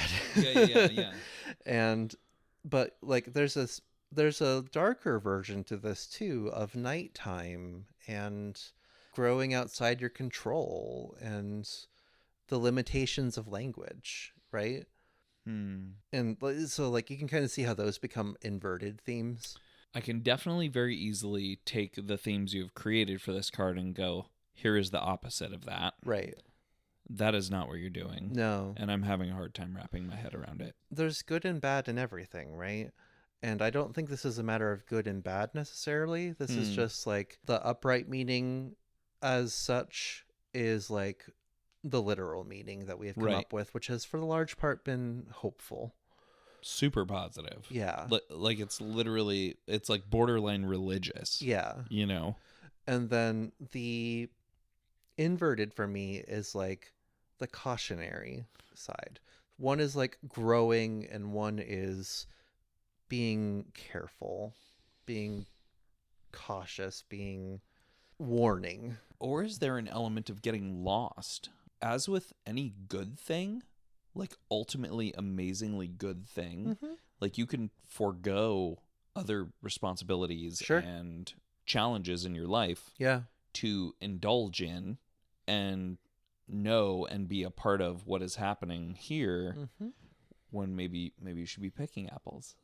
Yeah. But like there's a darker version to this too, of nighttime and growing outside your control and the limitations of language, right? And so like you can kind of see how those become inverted themes. I can definitely very easily take the themes you've created for this card and go, here is the opposite of that. Right. That is not what you're doing. No. And I'm having a hard time wrapping my head around it. There's good and bad in everything, right? And I don't think this is a matter of good and bad necessarily. This is just like the upright meaning as such is like the literal meaning that we have come up with, which has for the large part been hopeful. Super positive. Yeah. Like it's like borderline religious. Yeah. And then the inverted for me is like the cautionary side. One is like growing and one is being careful, being cautious, being warning. Or is there an element of getting lost? As with any good thing, like ultimately amazingly good thing, like you can forego other responsibilities and challenges in your life to indulge in and know and be a part of what is happening here when maybe you should be picking apples.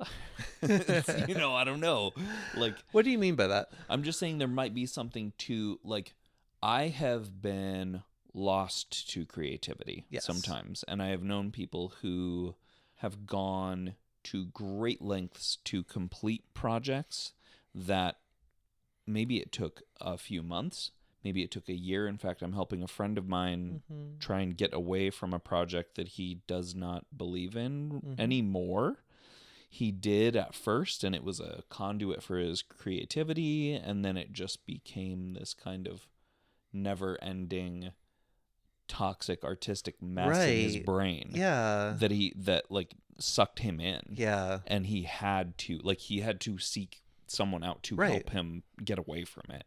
I don't know. Like, what do you mean by that? I'm just saying there might be something to, like, I have been lost to creativity sometimes, and I have known people who have gone to great lengths to complete projects that maybe it took a few months, maybe it took a year. In fact, I'm helping a friend of mine try and get away from a project that he does not believe in anymore. He did at first, and it was a conduit for his creativity, and then it just became this kind of never-ending toxic artistic mess in his brain that like sucked him in, and he had to seek someone out to help him get away from it,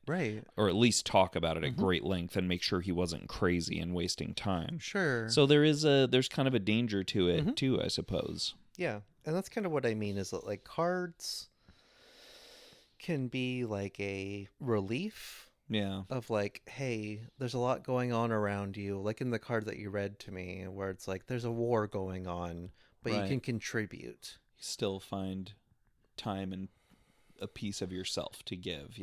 or at least talk about it at great length and make sure he wasn't crazy and wasting time. So there's kind of a danger to it too, I suppose. And that's kind of what I mean, is that like cards can be like a relief of like, hey, there's a lot going on around you, like in the card that you read to me, where it's like there's a war going on, but you can contribute. You still find time and a piece of yourself to give.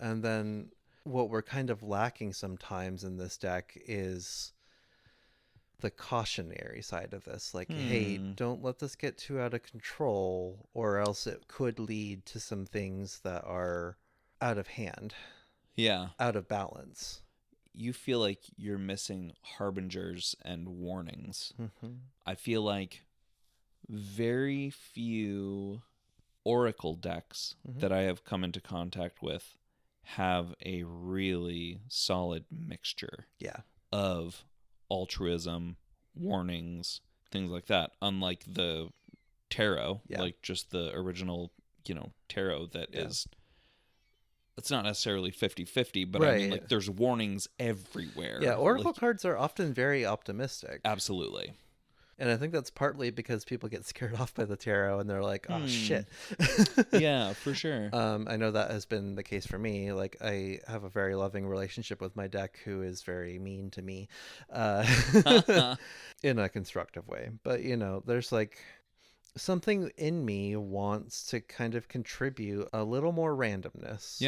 And then what we're kind of lacking sometimes in this deck is the cautionary side of this, like, hey, don't let this get too out of control, or else it could lead to some things that are out of hand. Out of balance. You feel like you're missing harbingers and warnings. I feel like very few oracle decks that I have come into contact with have a really solid mixture of altruism, warnings, things like that. Unlike the tarot, like just the original, tarot that is... It's not necessarily 50-50, but I mean, like, there's warnings everywhere. Oracle cards are often very optimistic. Absolutely. And I think that's partly because people get scared off by the tarot and they're like, oh, shit. Yeah, for sure. I know that has been the case for me. Like, I have a very loving relationship with my deck, who is very mean to me in a constructive way. But, there's like... something in me wants to kind of contribute a little more randomness.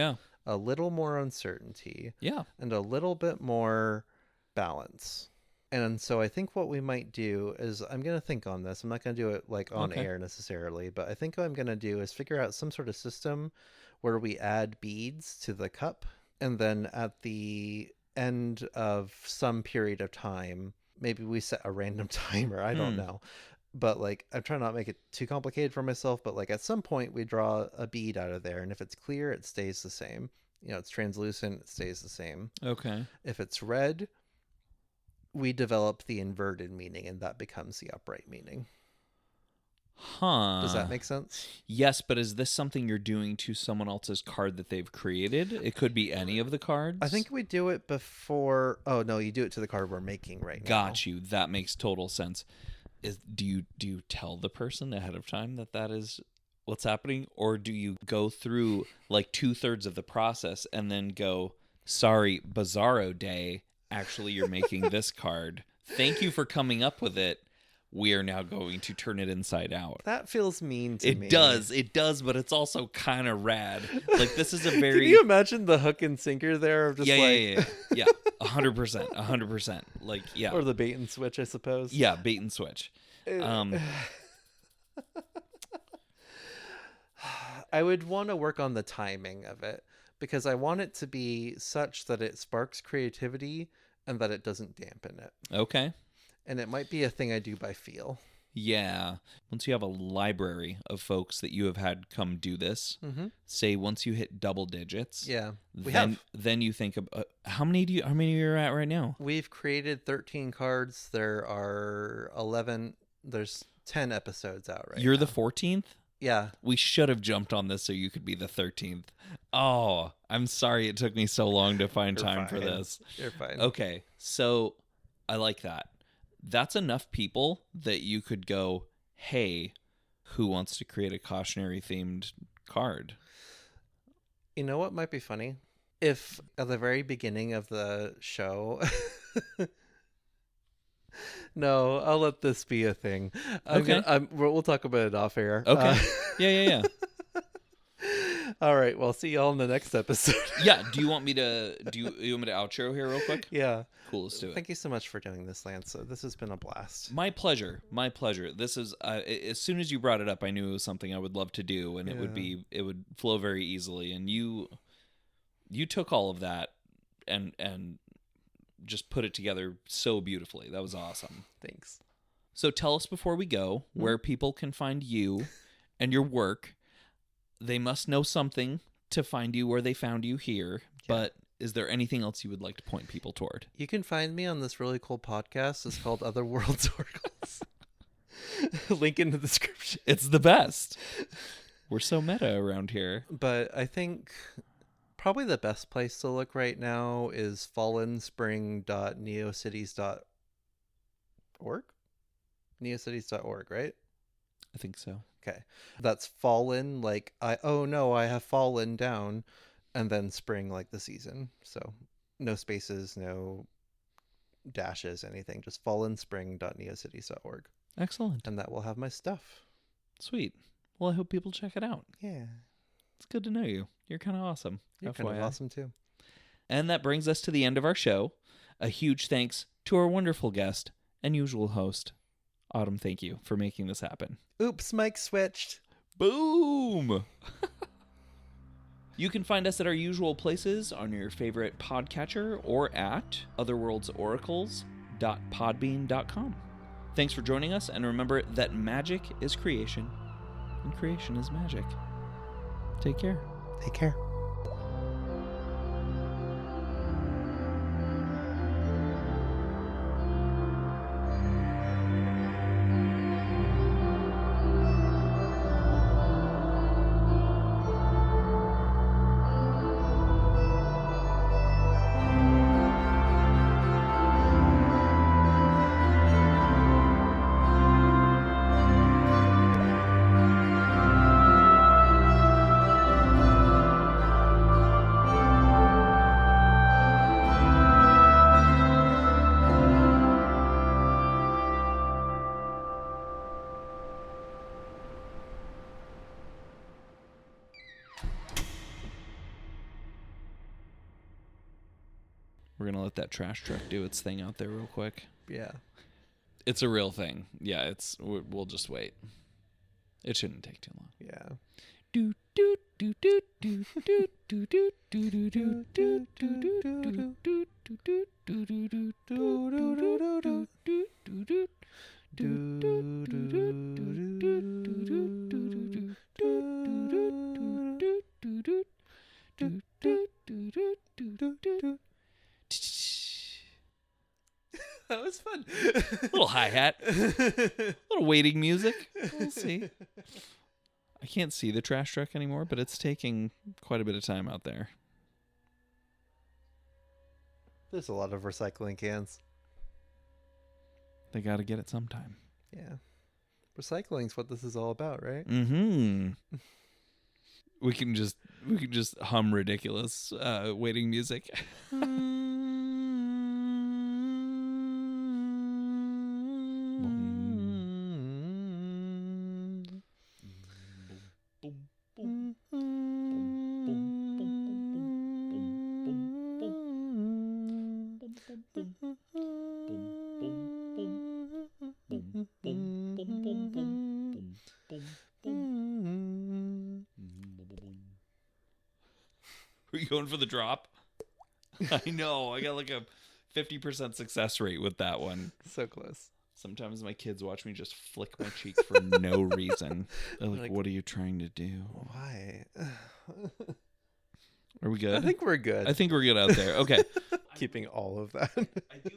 A little more uncertainty. And a little bit more balance. And so I think what we might do is I'm going to think on this. I'm not going to do it like on Okay. air necessarily, but I think what I'm going to do is figure out some sort of system where we add beads to the cup. And then at the end of some period of time, maybe we set a random timer. I don't know. But like, I'm trying not to make it too complicated for myself. But like, at some point, we draw a bead out of there. And if it's clear, it stays the same. You know, it's translucent, it stays the same. Okay. If it's red, we develop the inverted meaning, and that becomes the upright meaning. Huh. Does that make sense? Yes, but is this something you're doing to someone else's card that they've created? It could be any of the cards. I think we do it before. Oh no, you do it to the card we're making right now. Got you. That makes total sense. Do you tell the person ahead of time that is what's happening, or do you go through like 2/3 of the process and then go, sorry, Bizarro Day, actually you're making this card. Thank you for coming up with it. We are now going to turn it inside out. That feels mean to me. It does, but it's also kind of rad. Like, this is a very... Can you imagine the hook and sinker there of just yeah. 100%. Like, yeah. Or the bait and switch, I suppose. Yeah, bait and switch. I would want to work on the timing of it, because I want it to be such that it sparks creativity and that it doesn't dampen it. Okay. And it might be a thing I do by feel. Yeah. Once you have a library of folks that you have had come do this, say once you hit double digits, Yeah, then you think about how many are you at right now? We've created 13 cards. There are 11. There's 10 episodes out right now. You're the 14th? Yeah. We should have jumped on this so you could be the 13th. Oh, I'm sorry it took me so long to find time for this. You're fine. Okay, so I like that. That's enough people that you could go, hey, who wants to create a cautionary themed card? You know what might be funny? If at the very beginning of the show... No, I'll let this be a thing. Okay. We'll talk about it off air. Okay. Yeah. All right. Well, see y'all in the next episode. Yeah. Do you want me to outro here real quick? Yeah. Cool. Let's do it. Thank you so much for doing this, Lance. This has been a blast. My pleasure. This is as soon as you brought it up, I knew it was something I would love to do, and it would flow very easily. And you took all of that and just put it together so beautifully. That was awesome. Thanks. So tell us before we go where people can find you and your work. They must know something to find you where they found you here, but is there anything else you would like to point people toward? You can find me on this really cool podcast. It's called Other Worlds Oracles. Link in the description. It's the best. We're so meta around here. But I think probably the best place to look right now is fallenspring.neocities.org. Neocities.org, right? I think so. Okay. That's fallen, like I have fallen down, and then spring, like the season. So no spaces, no dashes, anything. Just fallenspring.neocities.org. Excellent. And that will have my stuff. Sweet. Well, I hope people check it out. Yeah. It's good to know you. You're kind of awesome. You're kind of awesome too. And that brings us to the end of our show. A huge thanks to our wonderful guest and usual host, Autumn. Thank you for making this happen. Oops, mic switched. Boom! You can find us at our usual places on your favorite podcatcher or at otherworldsoracles.podbean.com. Thanks for joining us, and remember that magic is creation, and creation is magic. Take care. Take care. We're going to let that trash truck do its thing out there real quick. Yeah. It's a real thing. Yeah, we'll just wait. It shouldn't take too long. Yeah. Do do do do do do do do do do do do That was fun. little hi-hat, little waiting music. We'll see. I can't see the trash truck anymore, but it's taking quite a bit of time out there. There's a lot of recycling cans. They got to get it sometime. Yeah. Recycling's what this is all about, right? Mm-hmm. We can just hum ridiculous waiting music. Are you going for the drop? I know. I got like a 50% success rate with that one. So close. Sometimes my kids watch me just flick my cheek for no reason. They're like, what are you trying to do? Why? Are we good? I think we're good. I think we're good out there. Okay. Keeping all of that. I do